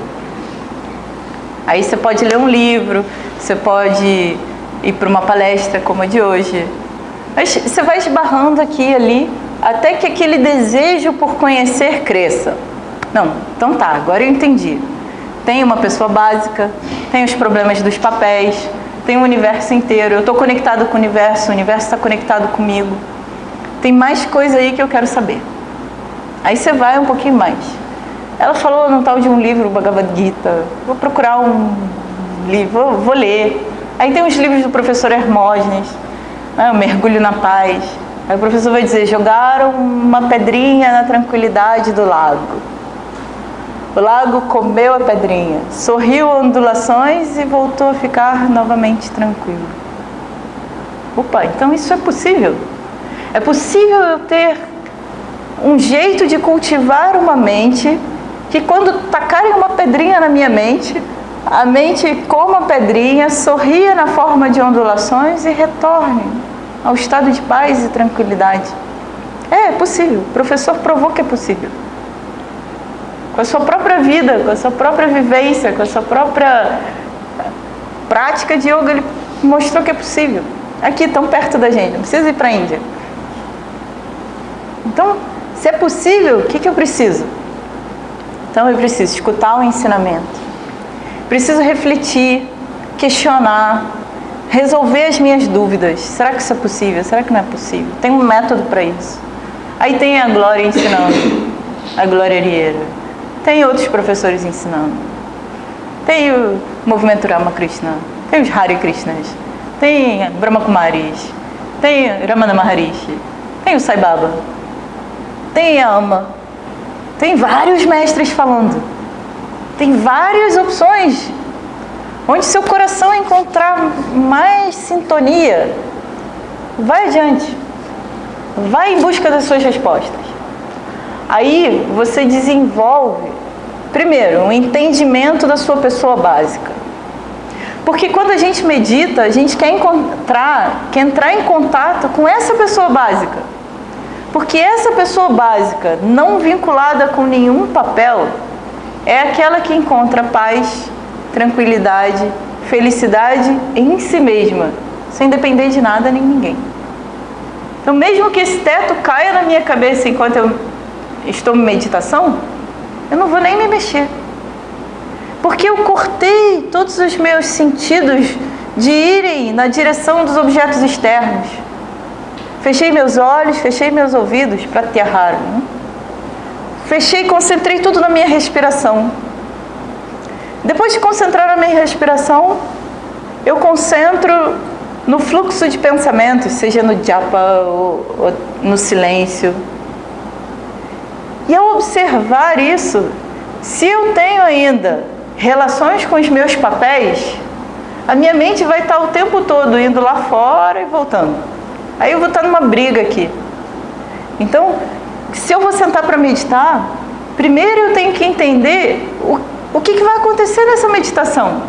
Aí você pode ler um livro, você pode ir para uma palestra como a de hoje. Mas você vai esbarrando aqui e ali, até que aquele desejo por conhecer cresça. Não, então tá, agora eu entendi. Tem uma pessoa básica, tem os problemas dos papéis, tem o universo inteiro, eu estou conectado com o universo está conectado comigo. Tem mais coisa aí que eu quero saber. Aí você vai um pouquinho mais. Ela falou no tal de um livro, Bhagavad Gita, vou procurar um livro, vou ler. Aí tem os livros do professor Hermógenes, né, o Mergulho na Paz. Aí o professor vai dizer, jogaram uma pedrinha na tranquilidade do lago. O lago comeu a pedrinha, sorriu ondulações e voltou a ficar novamente tranquilo. Opa, então isso é possível. É possível eu ter um jeito de cultivar uma mente que quando tacarem uma pedrinha na minha mente, a mente coma a pedrinha, sorria na forma de ondulações e retorne ao estado de paz e tranquilidade. É possível, o professor provou que é possível. Com a sua própria vida, com a sua própria vivência, com a sua própria prática de yoga, ele mostrou que é possível. Aqui, tão perto da gente, não precisa ir para a Índia. Então, se é possível, o que eu preciso? Então, eu preciso escutar o ensinamento. Preciso refletir, questionar, resolver as minhas dúvidas. Será que isso é possível? Será que não é possível? Tem um método para isso. Aí tem a Glória ensinando, a Glória Arieira. Tem outros professores ensinando. Tem o movimento Ramakrishna, tem os Hare Krishnas, tem Brahma Kumaris, tem Ramana Maharishi, tem o Sai Baba, tem a Ama, tem vários mestres falando. Tem várias opções. Onde seu coração encontrar mais sintonia, vai adiante. Vai em busca das suas respostas. Aí você desenvolve, primeiro, um entendimento da sua pessoa básica. Porque quando a gente medita, a gente quer entrar em contato com essa pessoa básica. Porque essa pessoa básica, não vinculada com nenhum papel, é aquela que encontra paz, tranquilidade, felicidade em si mesma, sem depender de nada nem ninguém. Então, mesmo que esse teto caia na minha cabeça enquanto eu estou em meditação, eu não vou nem me mexer. Porque eu cortei todos os meus sentidos de irem na direção dos objetos externos. Fechei meus olhos, fechei meus ouvidos para aterrar. Fechei e concentrei tudo na minha respiração. Depois de concentrar na minha respiração, eu concentro no fluxo de pensamentos, seja no japa ou no silêncio. E ao observar isso, se eu tenho ainda relações com os meus papéis, a minha mente vai estar o tempo todo indo lá fora e voltando. Aí eu vou estar numa briga aqui. Então, se eu vou sentar para meditar, primeiro eu tenho que entender o que vai acontecer nessa meditação.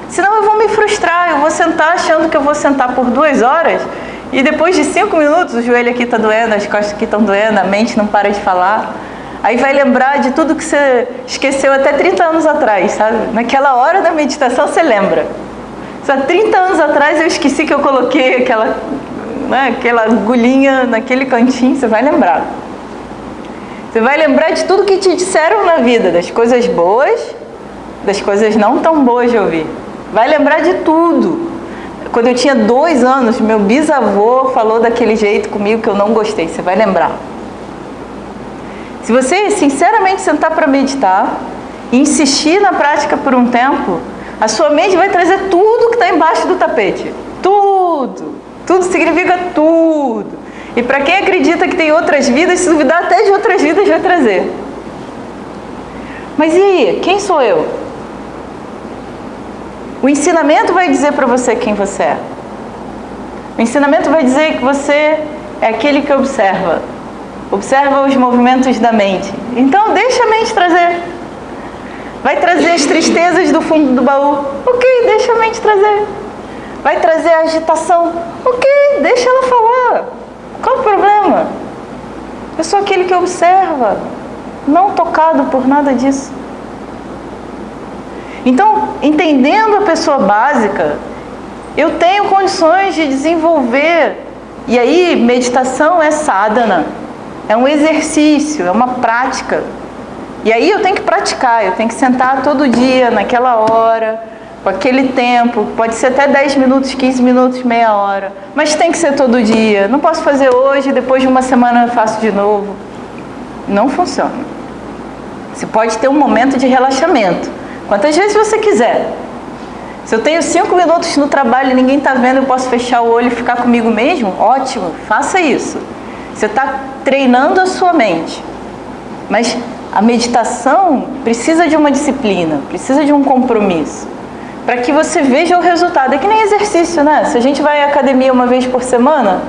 Senão eu vou me frustrar, eu vou sentar achando que eu vou sentar por 2 horas e depois de 5 minutos o joelho aqui está doendo, as costas aqui estão doendo, a mente não para de falar. Aí vai lembrar de tudo que você esqueceu até 30 anos atrás, sabe? Naquela hora da meditação você lembra. Há 30 anos atrás eu esqueci que eu coloquei aquela agulhinha naquele cantinho, você vai lembrar. Você vai lembrar de tudo que te disseram na vida, das coisas boas, das coisas não tão boas de ouvir. Vai lembrar de tudo. Quando eu tinha 2 anos, meu bisavô falou daquele jeito comigo que eu não gostei, você vai lembrar. Se você sinceramente sentar para meditar e insistir na prática por um tempo, a sua mente vai trazer tudo que está embaixo do tapete. Tudo. Tudo significa tudo. E para quem acredita que tem outras vidas, se duvidar até de outras vidas vai trazer. Mas e aí? Quem sou eu? O ensinamento vai dizer para você quem você é. O ensinamento vai dizer que você é aquele que observa. Observa os movimentos da mente. Então deixa a mente trazer. Vai trazer as tristezas do fundo do baú. Ok, deixa a mente trazer. Vai trazer a agitação. Ok, deixa ela falar. Qual o problema? Eu sou aquele que observa. não tocado por nada disso. Então, entendendo a pessoa básica, eu tenho condições de desenvolver. E aí, meditação é sadhana, é um exercício, é uma prática. E aí eu tenho que praticar, eu tenho que sentar todo dia, naquela hora, com aquele tempo, pode ser até 10 minutos, 15 minutos, meia hora, mas tem que ser todo dia. Não posso fazer hoje, depois de uma semana eu faço de novo. Não funciona. Você pode ter um momento de relaxamento, quantas vezes você quiser. Se eu tenho 5 minutos no trabalho e ninguém está vendo, eu posso fechar o olho e ficar comigo mesmo? Ótimo, faça isso. Você está treinando a sua mente. Mas a meditação precisa de uma disciplina, precisa de um compromisso, para que você veja o resultado. É que nem exercício, né? Se a gente vai à academia uma vez por semana,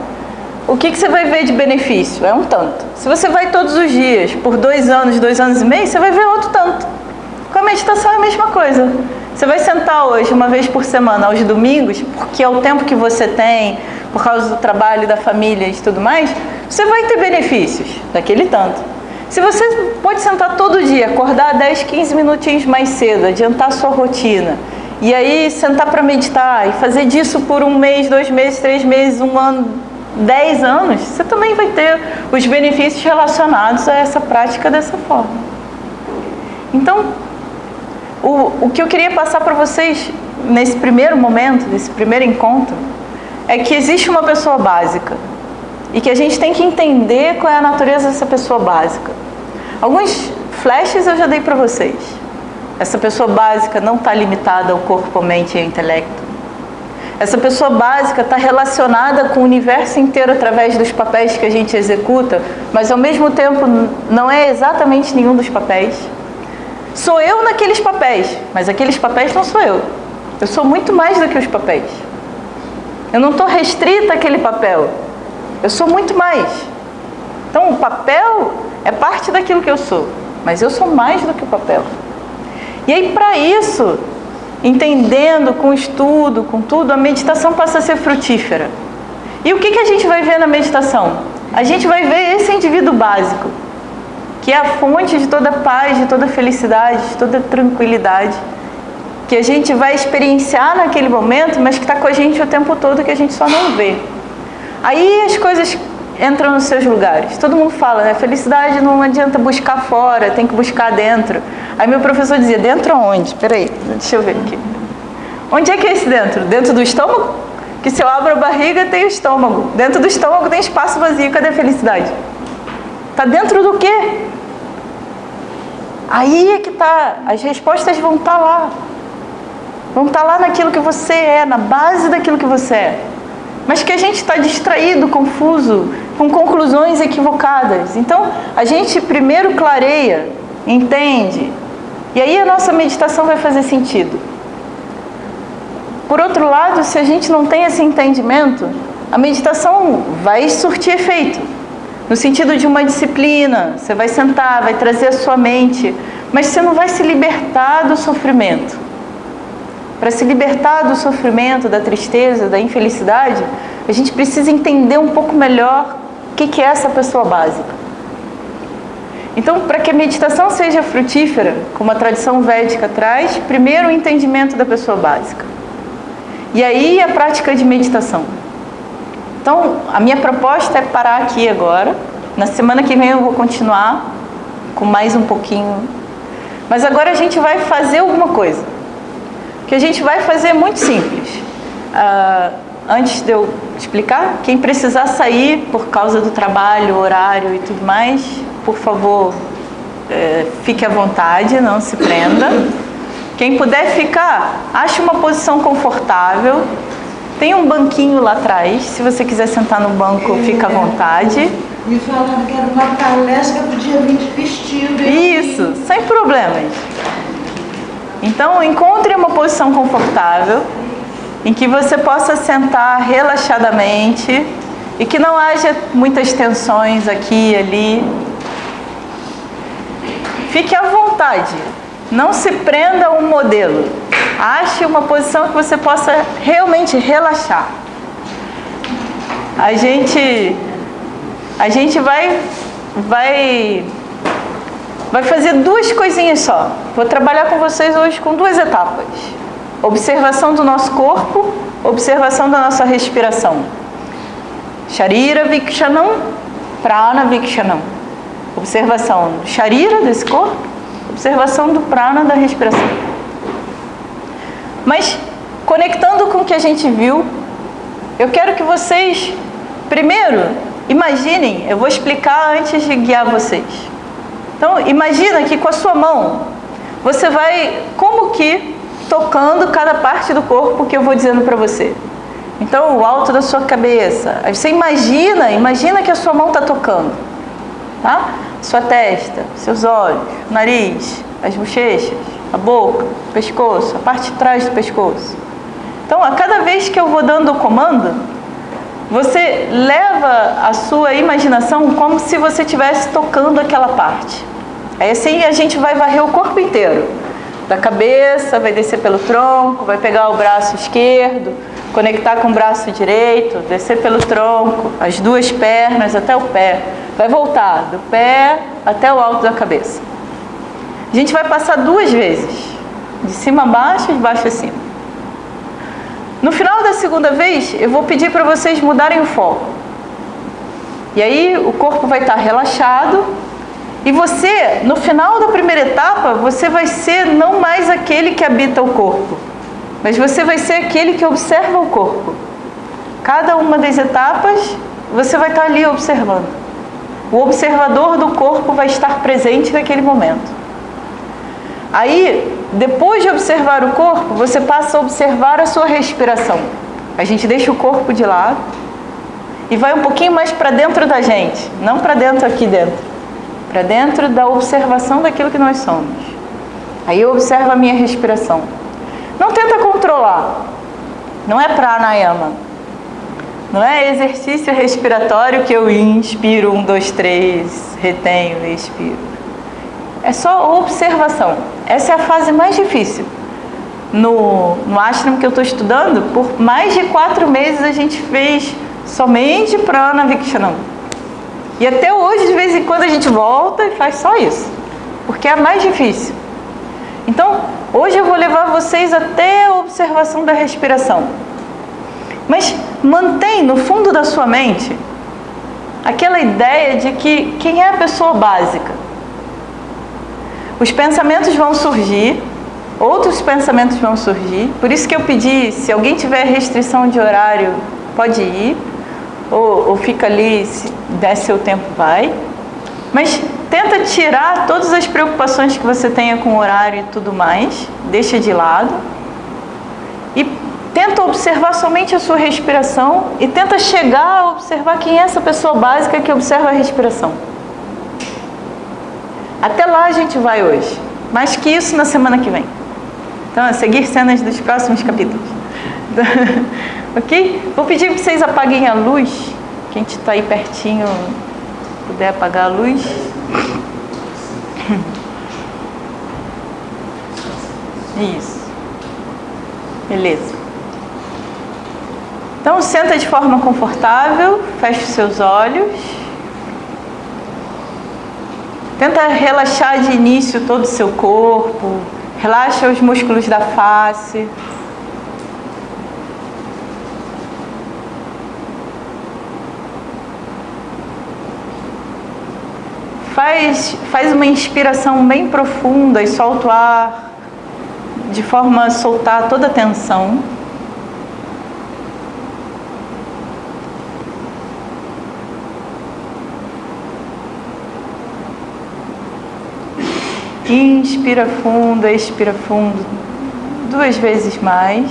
o que você vai ver de benefício? É um tanto. Se você vai todos os dias, por 2 anos, 2 anos e meio, você vai ver outro tanto. Com a meditação é a mesma coisa. Você vai sentar hoje, uma vez por semana, aos domingos, porque é o tempo que você tem, por causa do trabalho, da família e tudo mais, você vai ter benefícios daquele tanto. Se você pode sentar todo dia, acordar 10, 15 minutinhos mais cedo, adiantar a sua rotina, e aí sentar para meditar e fazer disso por 1 mês, 2 meses, 3 meses, 1 ano, 10 anos, você também vai ter os benefícios relacionados a essa prática dessa forma. Então, o que eu queria passar para vocês nesse primeiro momento, nesse primeiro encontro, é que existe uma pessoa básica e que a gente tem que entender qual é a natureza dessa pessoa básica. Alguns flashes eu já dei para vocês. Essa pessoa básica não está limitada ao corpo, mente e ao intelecto. Essa pessoa básica está relacionada com o universo inteiro através dos papéis que a gente executa, mas ao mesmo tempo não é exatamente nenhum dos papéis. Sou eu naqueles papéis, mas aqueles papéis não sou eu. Eu sou muito mais do que os papéis. Eu não estou restrita àquele papel. Eu sou muito mais. Então o papel é parte daquilo que eu sou, mas eu sou mais do que o papel. E aí, para isso, entendendo com estudo, com tudo, a meditação passa a ser frutífera. E o que a gente vai ver na meditação? A gente vai ver esse indivíduo básico, que é a fonte de toda paz, de toda felicidade, de toda tranquilidade, que a gente vai experienciar naquele momento, mas que está com a gente o tempo todo, que a gente só não vê. Aí as coisas entram nos seus lugares. Todo mundo fala, né? Felicidade não adianta buscar fora, tem que buscar dentro. Aí meu professor dizia, dentro aonde? Espera aí, deixa eu ver aqui. Onde é que é esse dentro? Dentro do estômago? Que se eu abro a barriga tem o estômago. Dentro do estômago tem espaço vazio. Cadê a felicidade? Está dentro do quê? Aí é que está. As respostas vão estar lá. Vão estar lá naquilo que você é, na base daquilo que você é. Mas que a gente está distraído, confuso, com conclusões equivocadas. Então, a gente primeiro clareia, entende, e aí a nossa meditação vai fazer sentido. Por outro lado, se a gente não tem esse entendimento, a meditação vai surtir efeito, no sentido de uma disciplina. Você vai sentar, vai trazer a sua mente, mas você não vai se libertar do sofrimento. Para se libertar do sofrimento, da tristeza, da infelicidade, a gente precisa entender um pouco melhor o que é essa pessoa básica. Então, para que a meditação seja frutífera, como a tradição védica traz, primeiro o entendimento da pessoa básica. E aí a prática de meditação. Então, a minha proposta é parar aqui agora. Na semana que vem eu vou continuar com mais um pouquinho. Mas agora a gente vai fazer alguma coisa. O que a gente vai fazer é muito simples. Antes de eu explicar, quem precisar sair por causa do trabalho, horário e tudo mais, por favor, fique à vontade, não se prenda. Quem puder ficar, ache uma posição confortável. Tem um banquinho lá atrás, se você quiser sentar no banco, fica à vontade.
Me falaram que era uma palestra que podia vir de vestido.
Isso, sem problemas. Então, encontre uma posição confortável, em que você possa sentar relaxadamente e que não haja muitas tensões aqui e ali. Fique à vontade, não se prenda a um modelo. Ache uma posição que você possa realmente relaxar. A gente vai vai fazer duas coisinhas só. Vou trabalhar com vocês hoje com duas etapas. Observação do nosso corpo, observação da nossa respiração. Sharira Vikshanam, Prana Vikshanam. Observação do Sharira, desse corpo, observação do Prana, da respiração. Mas, conectando com o que a gente viu, eu quero que vocês, primeiro, imaginem, eu vou explicar antes de guiar vocês. Então, imagina que com a sua mão, você vai, como que, tocando cada parte do corpo que eu vou dizendo para você. Então, o alto da sua cabeça. Aí você imagina que a sua mão está tocando. Tá? Sua testa, seus olhos, nariz, as bochechas, a boca, o pescoço, a parte de trás do pescoço. Então, a cada vez que eu vou dando o comando, você leva a sua imaginação como se você estivesse tocando aquela parte. Aí assim a gente vai varrer o corpo inteiro. Da cabeça, vai descer pelo tronco, vai pegar o braço esquerdo, conectar com o braço direito, descer pelo tronco, as duas pernas até o pé. Vai voltar do pé até o alto da cabeça. A gente vai passar 2 vezes, de cima a baixo e de baixo a cima. No final da segunda vez, eu vou pedir para vocês mudarem o foco. E aí o corpo vai estar relaxado. E você, no final da primeira etapa, você vai ser não mais aquele que habita o corpo, mas você vai ser aquele que observa o corpo. Cada uma das etapas, você vai estar ali observando. O observador do corpo vai estar presente naquele momento. Aí, depois de observar o corpo, você passa a observar a sua respiração. A gente deixa o corpo de lado e vai um pouquinho mais para dentro da gente, não para dentro aqui dentro. Para dentro da observação daquilo que nós somos. Aí eu observo a minha respiração. Não tenta controlar. Não é pranayama. Não é exercício respiratório que eu inspiro, 1, 2, 3, retenho e expiro. É só observação. Essa é a fase mais difícil. No ashram que eu estou estudando, por mais de 4 meses a gente fez somente Prana Vikshanam. E até hoje, de vez em quando, a gente volta e faz só isso, porque é a mais difícil. Então, hoje eu vou levar vocês até a observação da respiração. Mas mantém no fundo da sua mente aquela ideia de que quem é a pessoa básica. Os pensamentos vão surgir, outros pensamentos vão surgir. Por isso que eu pedi, se alguém tiver restrição de horário, pode ir. Ou fica ali, se der seu tempo, vai. Mas tenta tirar todas as preocupações que você tenha com o horário e tudo mais, deixa de lado. E tenta observar somente a sua respiração e tenta chegar a observar quem é essa pessoa básica que observa a respiração. Até lá a gente vai hoje. Mais que isso na semana que vem. Então, a seguir cenas dos próximos capítulos. Ok? Vou pedir que vocês apaguem a luz. Quem está aí pertinho puder apagar a luz. Isso. Beleza. Então, senta de forma confortável, feche os seus olhos. Tenta relaxar de início todo o seu corpo. Relaxa os músculos da face. Faz uma inspiração bem profunda e solta o ar de forma a soltar toda a tensão. Inspira fundo, expira fundo, 2 vezes mais.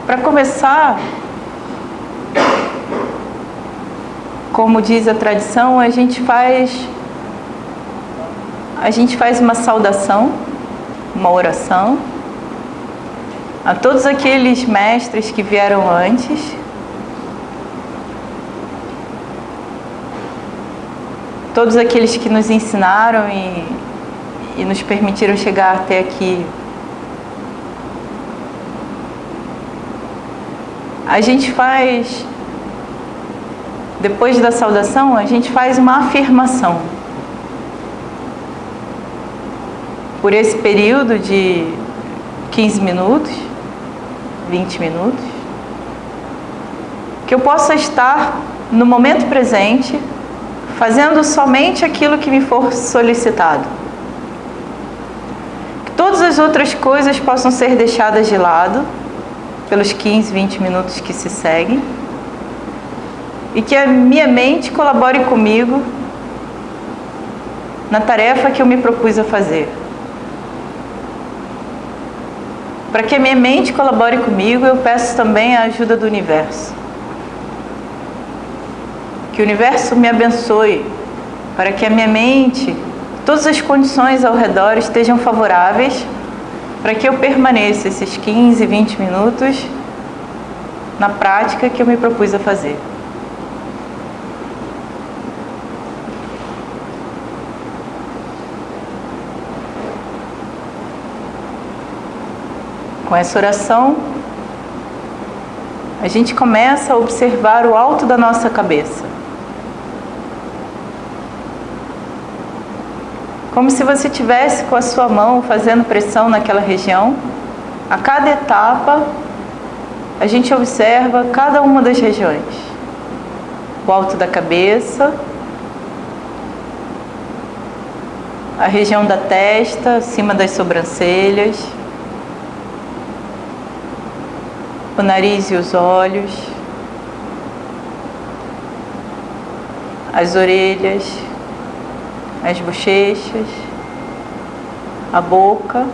Para começar, como diz a tradição, a gente faz uma saudação, uma oração a todos aqueles mestres que vieram antes, todos aqueles que nos ensinaram e nos permitiram chegar até aqui. a gente faz, depois da saudação, a gente faz uma afirmação. Por esse período de 15 minutos, 20 minutos, que eu possa estar no momento presente, fazendo somente aquilo que me for solicitado. Que todas as outras coisas possam ser deixadas de lado, pelos 15, 20 minutos que se seguem, e que a minha mente colabore comigo na tarefa que eu me propus a fazer. Para que a minha mente colabore comigo, eu peço também a ajuda do universo. Que o universo me abençoe, para que a minha mente, todas as condições ao redor estejam favoráveis, para que eu permaneça esses 15, 20 minutos na prática que eu me propus a fazer. Com essa oração, a gente começa a observar o alto da nossa cabeça. Como se você estivesse com a sua mão fazendo pressão naquela região. A cada etapa, a gente observa cada uma das regiões. O alto da cabeça, a região da testa, acima das sobrancelhas, o nariz e os olhos, as orelhas, as bochechas, a boca,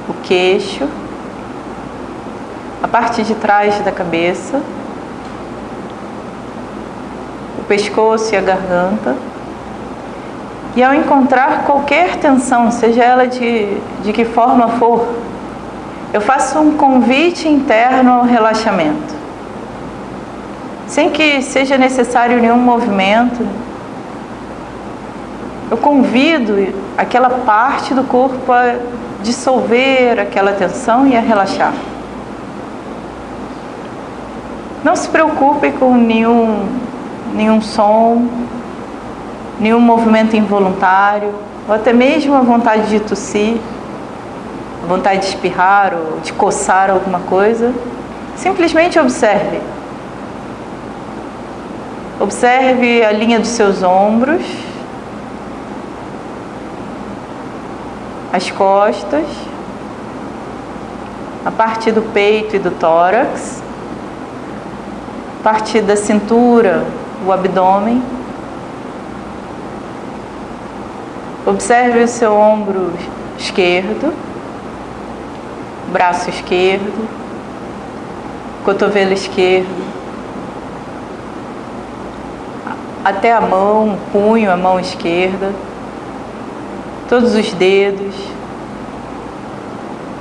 o queixo, a parte de trás da cabeça, o pescoço e a garganta. E ao encontrar qualquer tensão, seja ela de que forma for, eu faço um convite interno ao relaxamento, sem que seja necessário nenhum movimento. Eu convido aquela parte do corpo a dissolver aquela tensão e a relaxar. Não se preocupe com nenhum som, nenhum movimento involuntário, ou até mesmo a vontade de tossir, a vontade de espirrar ou de coçar alguma coisa. Simplesmente observe. Observe a linha dos seus ombros, as costas, a parte do peito e do tórax, a parte da cintura, o abdômen. Observe o seu ombro esquerdo, braço esquerdo, cotovelo esquerdo, até a mão, o punho, a mão esquerda, todos os dedos.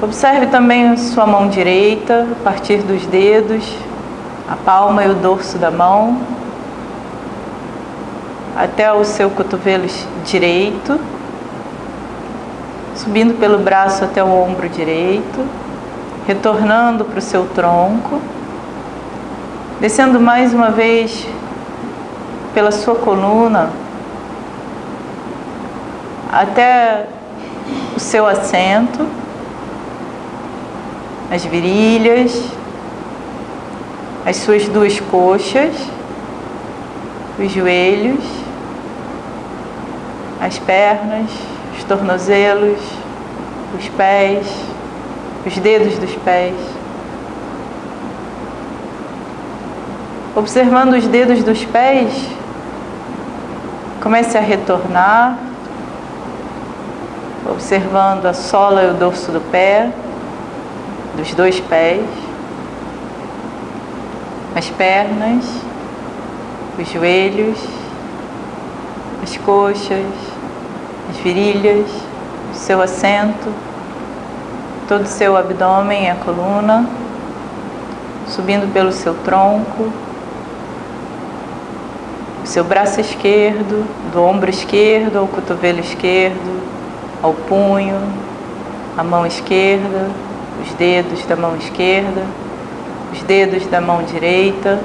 Observe também a sua mão direita, a partir dos dedos, a palma e o dorso da mão, até o seu cotovelo direito, subindo pelo braço até o ombro direito, retornando para o seu tronco, descendo mais uma vez pela sua coluna, até o seu assento, as virilhas, as suas duas coxas, os joelhos, as pernas, os tornozelos, os pés, os dedos dos pés. Observando os dedos dos pés, comece a retornar, observando a sola e o dorso do pé, dos dois pés, as pernas, os joelhos, as coxas, as virilhas, o seu assento, todo o seu abdômen e a coluna, subindo pelo seu tronco, o seu braço esquerdo, do ombro esquerdo ao cotovelo esquerdo, ao punho, a mão esquerda, os dedos da mão esquerda, os os dedos da mão direita,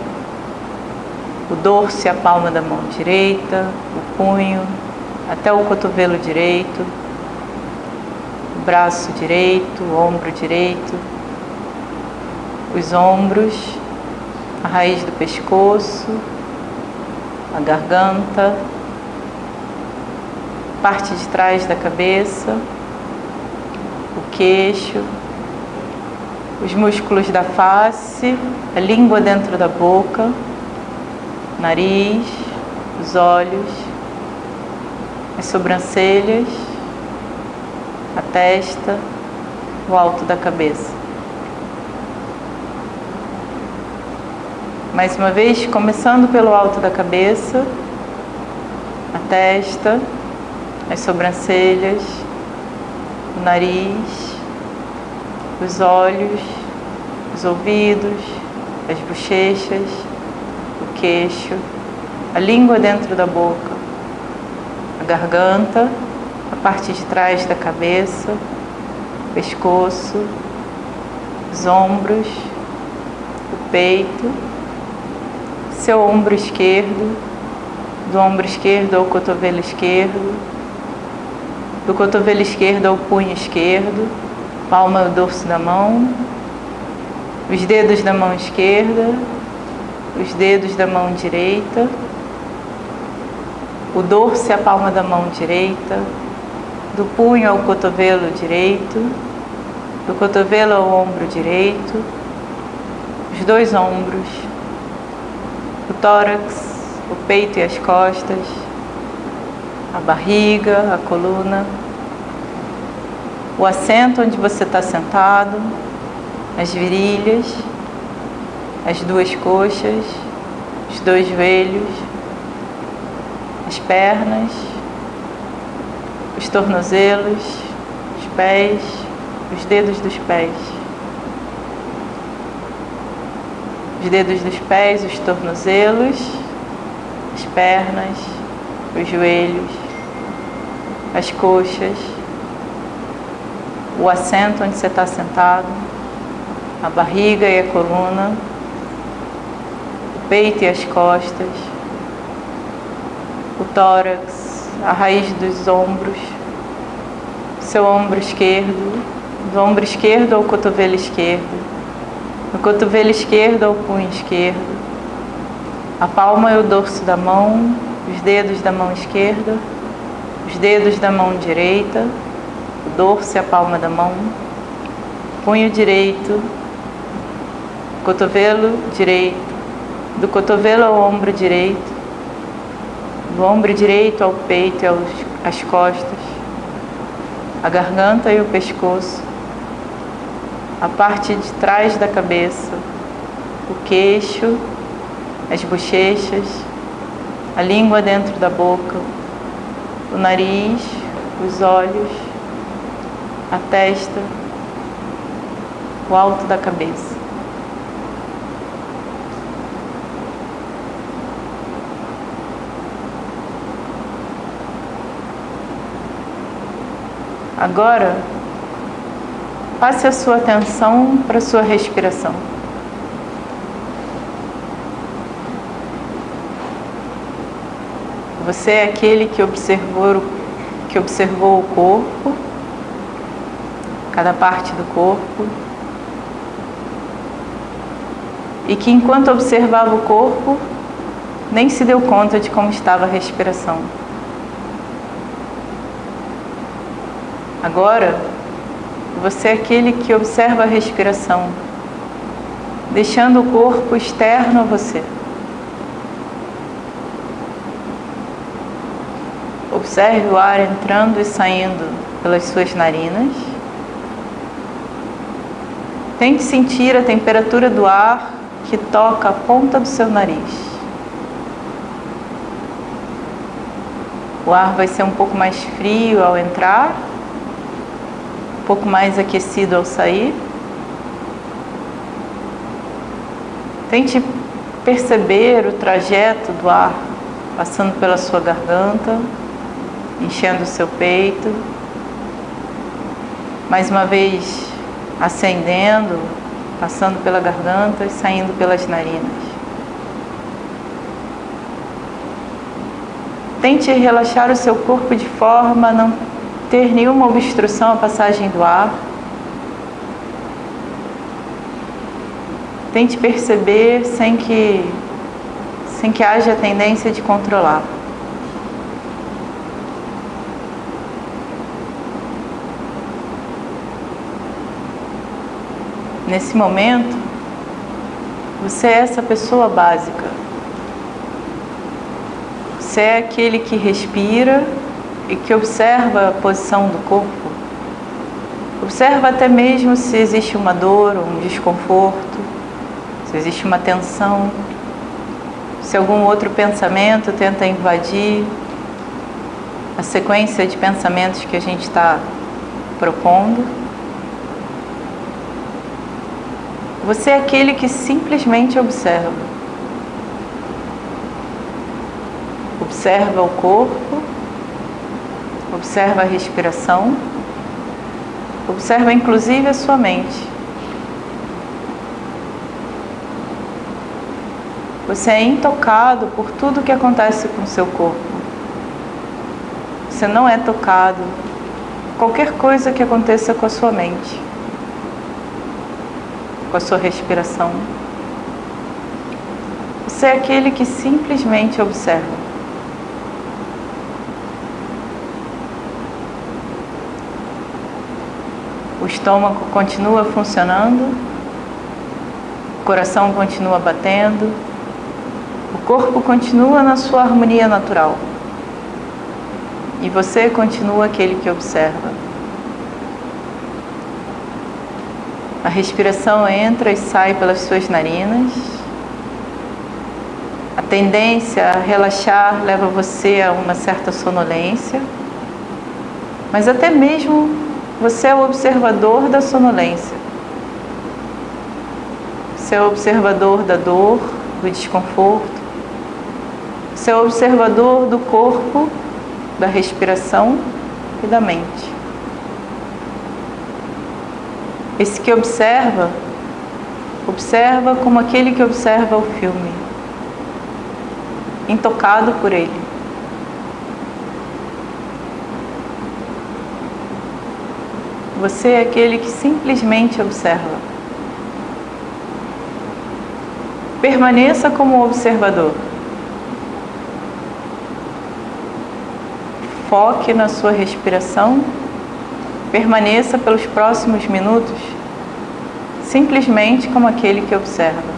o dorso e a palma da mão direita, o punho, até o cotovelo direito, o braço direito, o ombro direito, os ombros, a raiz do pescoço, a garganta, parte de trás da cabeça, o queixo, os músculos da face, a língua dentro da boca, nariz, os olhos, as sobrancelhas, a testa, o alto da cabeça. Mais uma vez, começando pelo alto da cabeça, a testa, as sobrancelhas, o nariz, os olhos, os ouvidos, as bochechas, o queixo, a língua dentro da boca, a garganta, a parte de trás da cabeça, o pescoço, os ombros, o peito, seu ombro esquerdo, do ombro esquerdo ao cotovelo esquerdo, do cotovelo esquerdo ao punho esquerdo, palma e o dorso da mão, os dedos da mão esquerda, os dedos da mão direita, o dorso e a palma da mão direita, do punho ao cotovelo direito, do cotovelo ao ombro direito, os dois ombros, o tórax, o peito e as costas, a barriga, a coluna, o assento onde você está sentado, as virilhas, as duas coxas, os dois joelhos, as pernas, os tornozelos, os pés, os dedos dos pés. Os dedos dos pés, os tornozelos, as pernas, os joelhos, as coxas, o assento onde você está sentado, a barriga e a coluna, o peito e as costas, o tórax, a raiz dos ombros, seu ombro esquerdo, do ombro esquerdo ao cotovelo esquerdo, do cotovelo esquerdo ao punho esquerdo, a palma e o dorso da mão, os dedos da mão esquerda, os dedos da mão direita, o dorso e a palma da mão, punho direito, cotovelo direito, do cotovelo ao ombro direito, do ombro direito ao peito e às costas, a garganta e o pescoço, a parte de trás da cabeça, o queixo, as bochechas, a língua dentro da boca, o nariz, os olhos, a testa, o alto da cabeça. Agora, passe a sua atenção para a sua respiração. Você é aquele que observou o corpo, cada parte do corpo, e que enquanto observava o corpo, nem se deu conta de como estava a respiração. Agora, você é aquele que observa a respiração, deixando o corpo externo a você. Observe o ar entrando e saindo pelas suas narinas. Tente sentir a temperatura do ar que toca a ponta do seu nariz. O ar vai ser um pouco mais frio ao entrar, um pouco mais aquecido ao sair. Tente perceber o trajeto do ar passando pela sua garganta, enchendo o seu peito, mais uma vez ascendendo passando pela garganta e saindo pelas narinas. Tente relaxar o seu corpo de forma a não ter nenhuma obstrução à passagem do ar. Tente perceber sem que haja tendência de controlar. Nesse momento, você é essa pessoa básica. Você é aquele que respira e que observa a posição do corpo. Observa até mesmo se existe uma dor ou um desconforto, se existe uma tensão, se algum outro pensamento tenta invadir a sequência de pensamentos que a gente está propondo. Você é aquele que simplesmente observa. Observa o corpo, observa a respiração, observa inclusive a sua mente. Você é intocado por tudo que acontece com o seu corpo. Você não é tocado por qualquer coisa que aconteça com a sua mente, com a sua respiração. Você é aquele que simplesmente observa. O estômago continua funcionando, o coração continua batendo, o corpo continua na sua harmonia natural. E você continua aquele que observa. A respiração entra e sai pelas suas narinas. A tendência a relaxar leva você a uma certa sonolência. Mas até mesmo você é o observador da sonolência. Você é o observador da dor, do desconforto. Você é o observador do corpo, da respiração e da mente. Esse que observa, observa como aquele que observa o filme, intocado por ele. Você é aquele que simplesmente observa. Permaneça como observador. Foque na sua respiração. Permaneça pelos próximos minutos simplesmente como aquele que observa.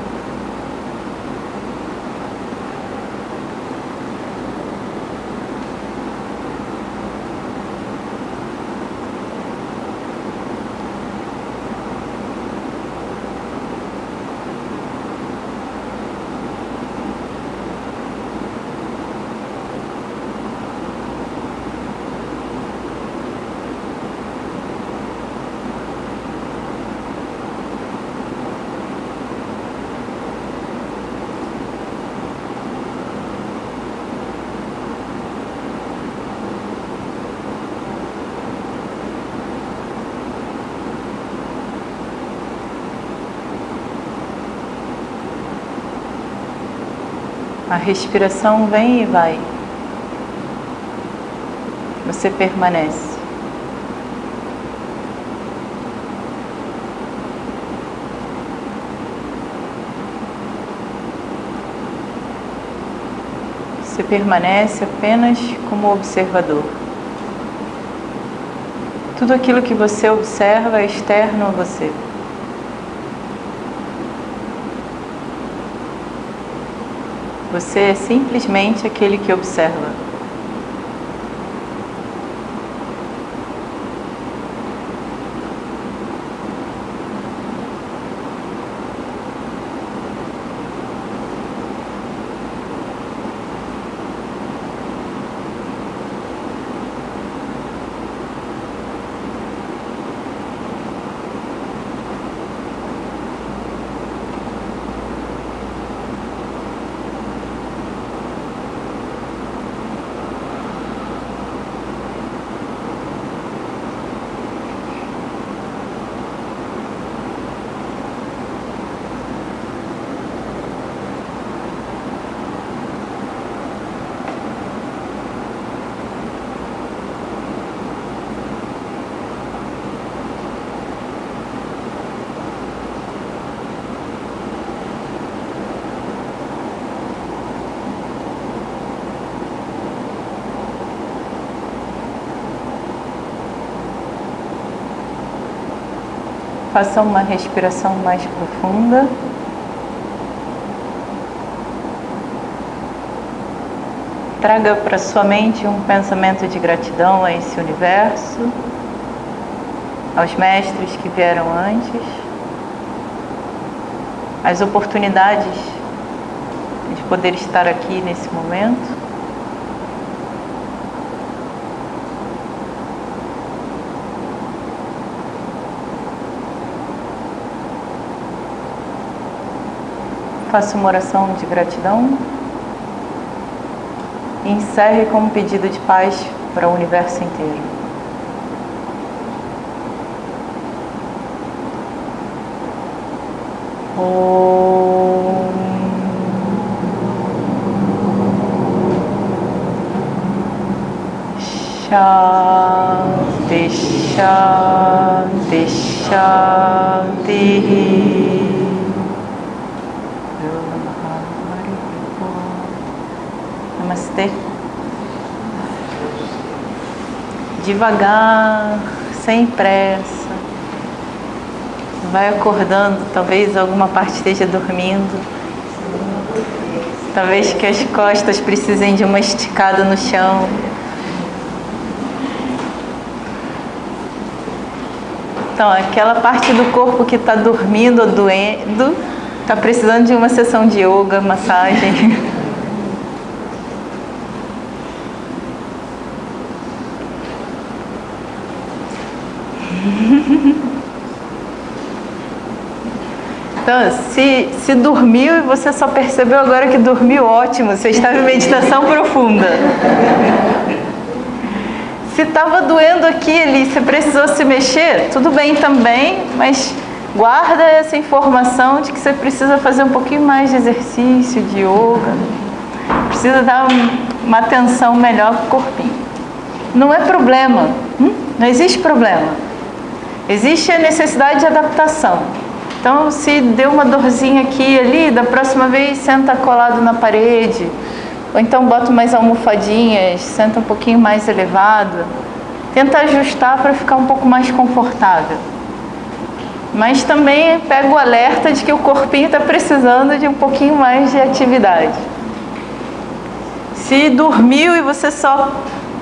A respiração vem e vai. Você permanece. Você permanece apenas como observador. Tudo aquilo que você observa é externo a você. Você é simplesmente aquele que observa. Faça uma respiração mais profunda. Traga para sua mente um pensamento de gratidão a esse universo, aos mestres que vieram antes, as oportunidades de poder estar aqui nesse momento. Faça uma oração de gratidão e encerre com um pedido de paz para o universo inteiro. Om Shanti Shanti Shanti. Namastê. Devagar, sem pressa. Vai acordando, talvez alguma parte esteja dormindo. Talvez que as costas precisem de uma esticada no chão. Então, aquela parte do corpo que está dormindo ou doendo, está precisando de uma sessão de yoga, massagem. Então, se dormiu e você só percebeu agora que dormiu, ótimo, você estava em meditação profunda. Se estava doendo aqui e ali, você precisou se mexer, tudo bem também, mas guarda essa informação de que você precisa fazer um pouquinho mais de exercício, de yoga, precisa dar uma atenção melhor para o corpinho. Não é problema, não existe problema, existe a necessidade de adaptação. Então, se deu uma dorzinha aqui e ali, da próxima vez senta colado na parede, ou então bota umas almofadinhas, senta um pouquinho mais elevado, tenta ajustar para ficar um pouco mais confortável. Mas também pega o alerta de que o corpinho está precisando de um pouquinho mais de atividade. Se dormiu e você só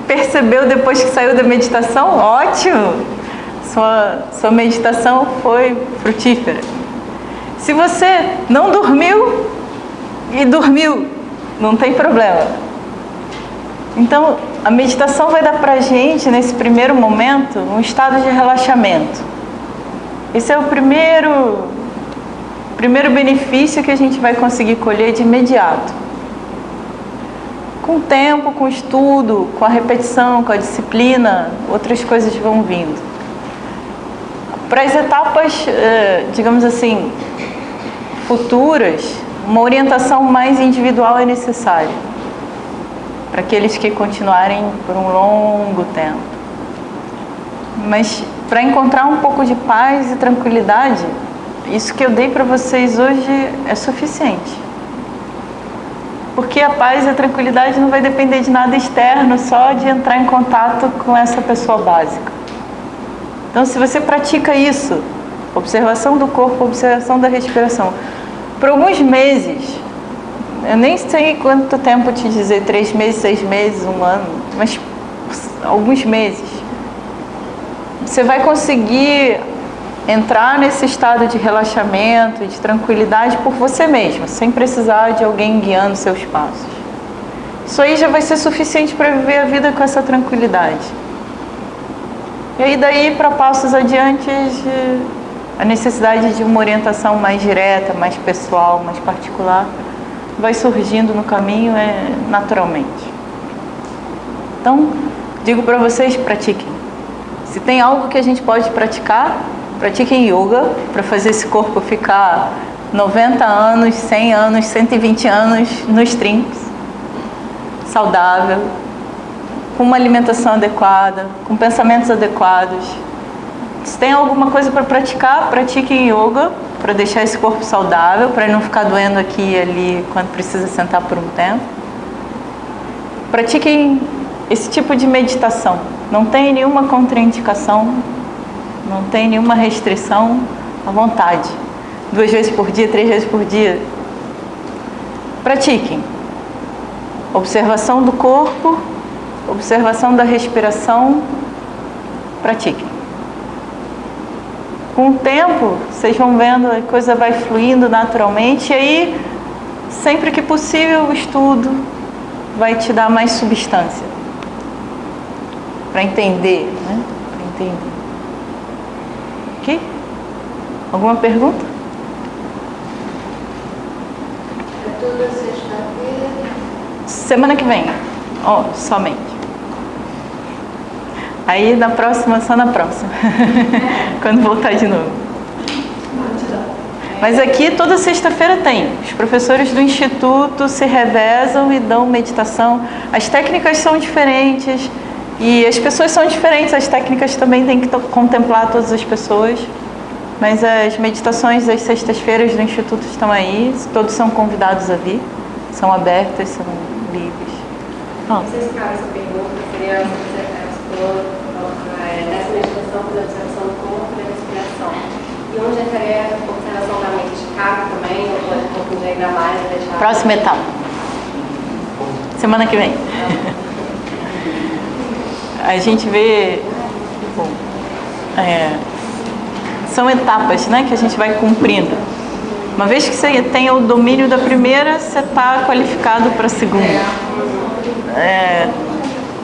percebeu depois que saiu da meditação, ótimo! Sua meditação foi frutífera. Se você não dormiu e dormiu, não tem problema. Então, a meditação vai dar pra gente, nesse primeiro momento, um estado de relaxamento. Esse é o primeiro benefício que a gente vai conseguir colher de imediato. Com o tempo, com o estudo, com a repetição, com a disciplina, outras coisas vão vindo. Para as etapas, digamos assim, futuras, uma orientação mais individual é necessária. Para aqueles que continuarem por um longo tempo. Mas para encontrar um pouco de paz e tranquilidade, isso que eu dei para vocês hoje é suficiente. Porque a paz e a tranquilidade não vai depender de nada externo, só de entrar em contato com essa pessoa básica. Então, se você pratica isso, observação do corpo, observação da respiração, por alguns meses, eu nem sei quanto tempo te dizer, 3 meses, 6 meses, 1 ano, mas alguns meses, você vai conseguir entrar nesse estado de relaxamento, de tranquilidade por você mesmo, sem precisar de alguém guiando seus passos. Isso aí já vai ser suficiente para viver a vida com essa tranquilidade. E aí daí para passos adiante, a necessidade de uma orientação mais direta, mais pessoal, mais particular, vai surgindo no caminho naturalmente. Então, digo para vocês, pratiquem. Se tem algo que a gente pode praticar, pratiquem yoga, para fazer esse corpo ficar 90 anos, 100 anos, 120 anos nos trinques, saudável, com uma alimentação adequada, com pensamentos adequados. Se tem alguma coisa para praticar, pratiquem yoga, para deixar esse corpo saudável, para não ficar doendo aqui e ali quando precisa sentar por um tempo. Pratiquem esse tipo de meditação. Não tem nenhuma contraindicação, não tem nenhuma restrição. à vontade. 2 vezes por dia, 3 vezes por dia. Pratiquem. Observação do corpo, observação da respiração, pratiquem. Com o tempo, vocês vão vendo, a coisa vai fluindo naturalmente, e aí, sempre que possível, o estudo vai te dar mais substância para entender, né? Para entender. Ok? Alguma pergunta?
É toda sexta-feira.
Semana que vem, somente. Aí na próxima, só na próxima. Quando voltar de novo. Mas aqui toda sexta-feira tem. Os professores do Instituto se revezam e dão meditação. As técnicas são diferentes e as pessoas são diferentes. As técnicas também têm que contemplar todas as pessoas. Mas as meditações das sextas-feiras do Instituto estão aí. Todos são convidados a vir. São abertas, são livres.
Vocês ficaram essa pergunta, seria nessa meditação da observação do corpo e da respiração. E onde entraria a observação da mente? Cabe também, ou pode confundir ainda mais e deixar...
Próxima etapa. Semana que vem. A gente vê... Bom, são etapas, né, que a gente vai cumprindo. Uma vez que você tenha o domínio da primeira, você está qualificado para a segunda.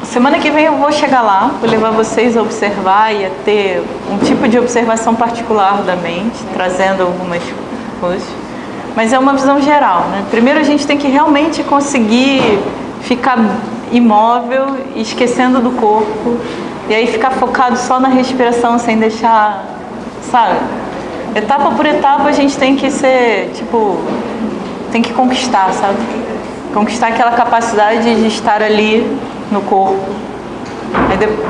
Semana que vem eu vou chegar lá, vou levar vocês a observar e a ter um tipo de observação particular da mente, trazendo algumas coisas. Mas é uma visão geral, né? Primeiro a gente tem que realmente conseguir ficar imóvel, esquecendo do corpo, e aí ficar focado só na respiração, sem deixar, sabe? Etapa por etapa a gente tem que ser, tem que conquistar, sabe? Conquistar aquela capacidade de estar ali no corpo,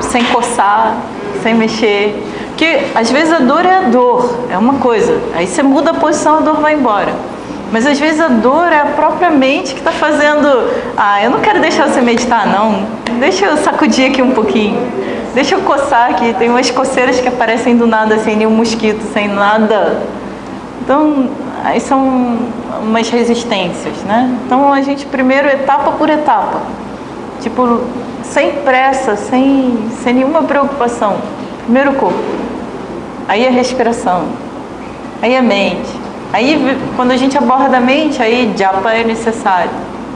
sem coçar, sem mexer. Porque às vezes a dor é a dor, é uma coisa. Aí você muda a posição, a dor vai embora. Mas às vezes a dor é a própria mente que está fazendo... eu não quero deixar você meditar, não. Deixa eu sacudir aqui um pouquinho. Deixa eu coçar aqui. Tem umas coceiras que aparecem do nada, sem nenhum mosquito, sem nada. Então, aí são umas resistências, né? Então a gente primeiro, etapa por etapa. Sem pressa, sem nenhuma preocupação. Primeiro o corpo. Aí a respiração. Aí a mente. Aí, quando a gente aborda a mente, aí japa é necessário.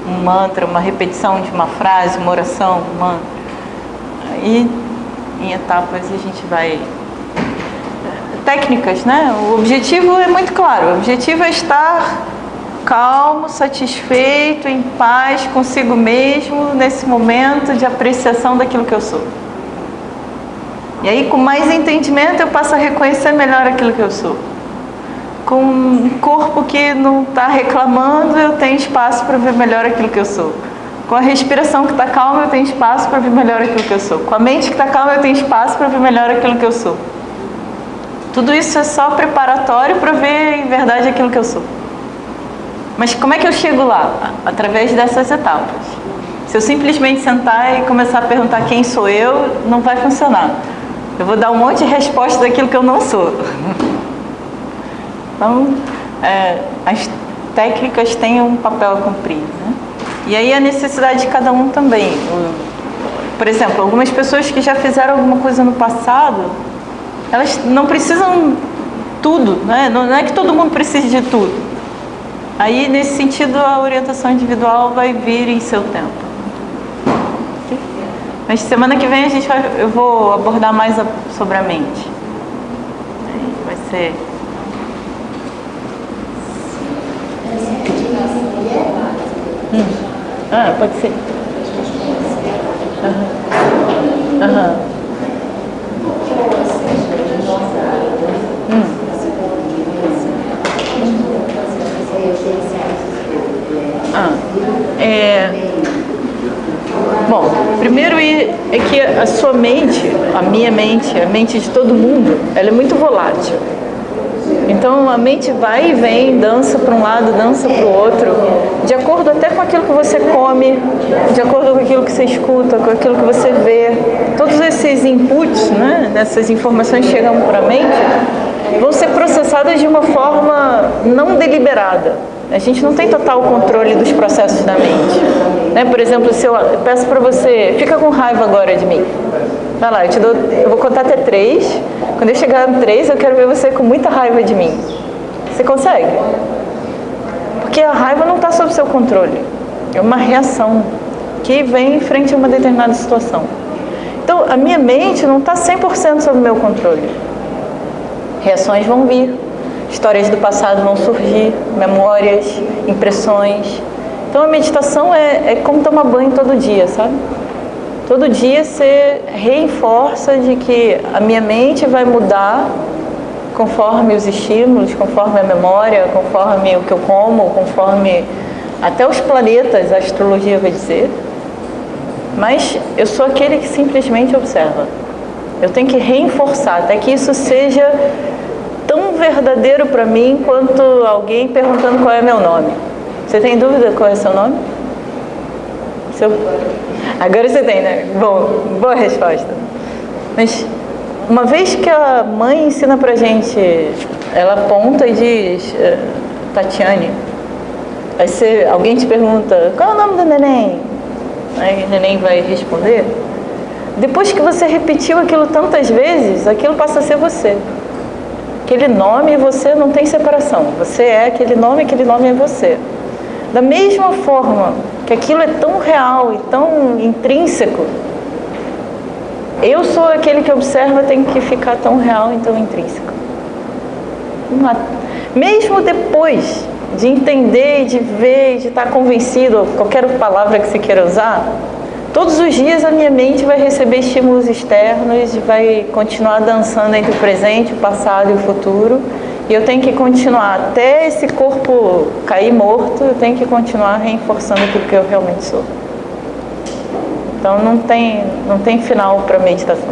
Um mantra, uma repetição de uma frase, uma oração, um mantra. Aí, em etapas, a gente vai... Técnicas, né? O objetivo é muito claro. O objetivo é estar calmo, satisfeito, em paz consigo mesmo, nesse momento de apreciação daquilo que eu sou. E aí, com mais entendimento, eu passo a reconhecer melhor aquilo que eu sou. Com um corpo que não está reclamando, eu tenho espaço para ver melhor aquilo que eu sou. Com a respiração que está calma, eu tenho espaço para ver melhor aquilo que eu sou. Com a mente que está calma, eu tenho espaço para ver melhor aquilo que eu sou. Tudo isso é só preparatório para ver em verdade aquilo que eu sou. Mas como é que eu chego lá? Através dessas etapas. Se eu simplesmente sentar e começar a perguntar quem sou eu, não vai funcionar. Eu vou dar um monte de resposta daquilo que eu não sou. Então, as técnicas têm um papel a cumprir, né? E aí a necessidade de cada um também. Por exemplo, algumas pessoas que já fizeram alguma coisa no passado, elas não precisam tudo, né? Não é que todo mundo precise de tudo. Aí, nesse sentido, a orientação individual vai vir em seu tempo. Okay? Mas semana que vem eu vou abordar mais sobre a mente. Vai ser... pode ser. Bom, primeiro é que a sua mente, a minha mente, a mente de todo mundo, ela é muito volátil. Então a mente vai e vem, dança para um lado, dança para o outro, de acordo até com aquilo que você come, de acordo com aquilo que você escuta, com aquilo que você vê. Todos esses inputs, né, essas informações chegam para a mente, vão ser processadas de uma forma não deliberada. A gente não tem total controle dos processos da mente. Né? Por exemplo, se eu peço para você, fica com raiva agora de mim. Vai lá, eu vou contar até 3. Quando eu chegar no 3, eu quero ver você com muita raiva de mim. Você consegue? Porque a raiva não está sob seu controle. É uma reação que vem em frente a uma determinada situação. Então, a minha mente não está 100% sob o meu controle. Reações vão vir, histórias do passado vão surgir, memórias, impressões. Então, a meditação é como tomar banho todo dia, sabe? Todo dia você reforça de que a minha mente vai mudar conforme os estímulos, conforme a memória, conforme o que eu como, conforme até os planetas, a astrologia vai dizer. Mas eu sou aquele que simplesmente observa. Eu tenho que reforçar, até que isso seja tão verdadeiro para mim quanto alguém perguntando qual é meu nome. Você tem dúvida qual é o seu nome? Agora você tem, né? Bom, boa resposta. Mas uma vez que a mãe ensina pra gente, ela aponta e diz, Tatiane, aí alguém te pergunta, qual é o nome do neném? Aí o neném vai responder. Depois que você repetiu aquilo tantas vezes, aquilo passa a ser você. Aquele nome e você não tem separação. Você é aquele nome é você. Da mesma forma que aquilo é tão real e tão intrínseco, eu sou aquele que observa, tem que ficar tão real e tão intrínseco. Mesmo depois de entender, de ver, de estar convencido, qualquer palavra que você queira usar, todos os dias a minha mente vai receber estímulos externos e vai continuar dançando entre o presente, o passado e o futuro. E eu tenho que continuar, até esse corpo cair morto, eu tenho que continuar reforçando aquilo que eu realmente sou. Então não tem final para meditação.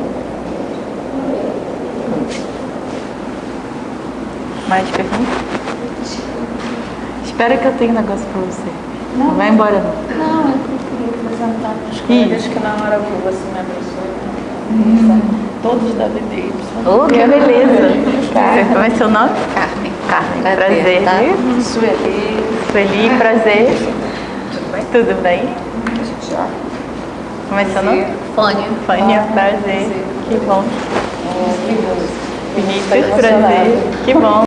Mais perguntas? Espera que eu tenho um negócio para você. Não vai embora não.
Não, eu queria apresentar as coisas que na hora você me abençoe. Todos da BBY.
Oh, que beleza! Como é seu nome?
Carmen.
Carmen, prazer.
Tá? Sueli.
Sueli, prazer.
Tudo bem?
Tudo bem?
A gente já.
Como é seu nome?
Fânia.
Fânia, prazer. Que bom.
Vinícius,
Vinícius, prazer. Que bom.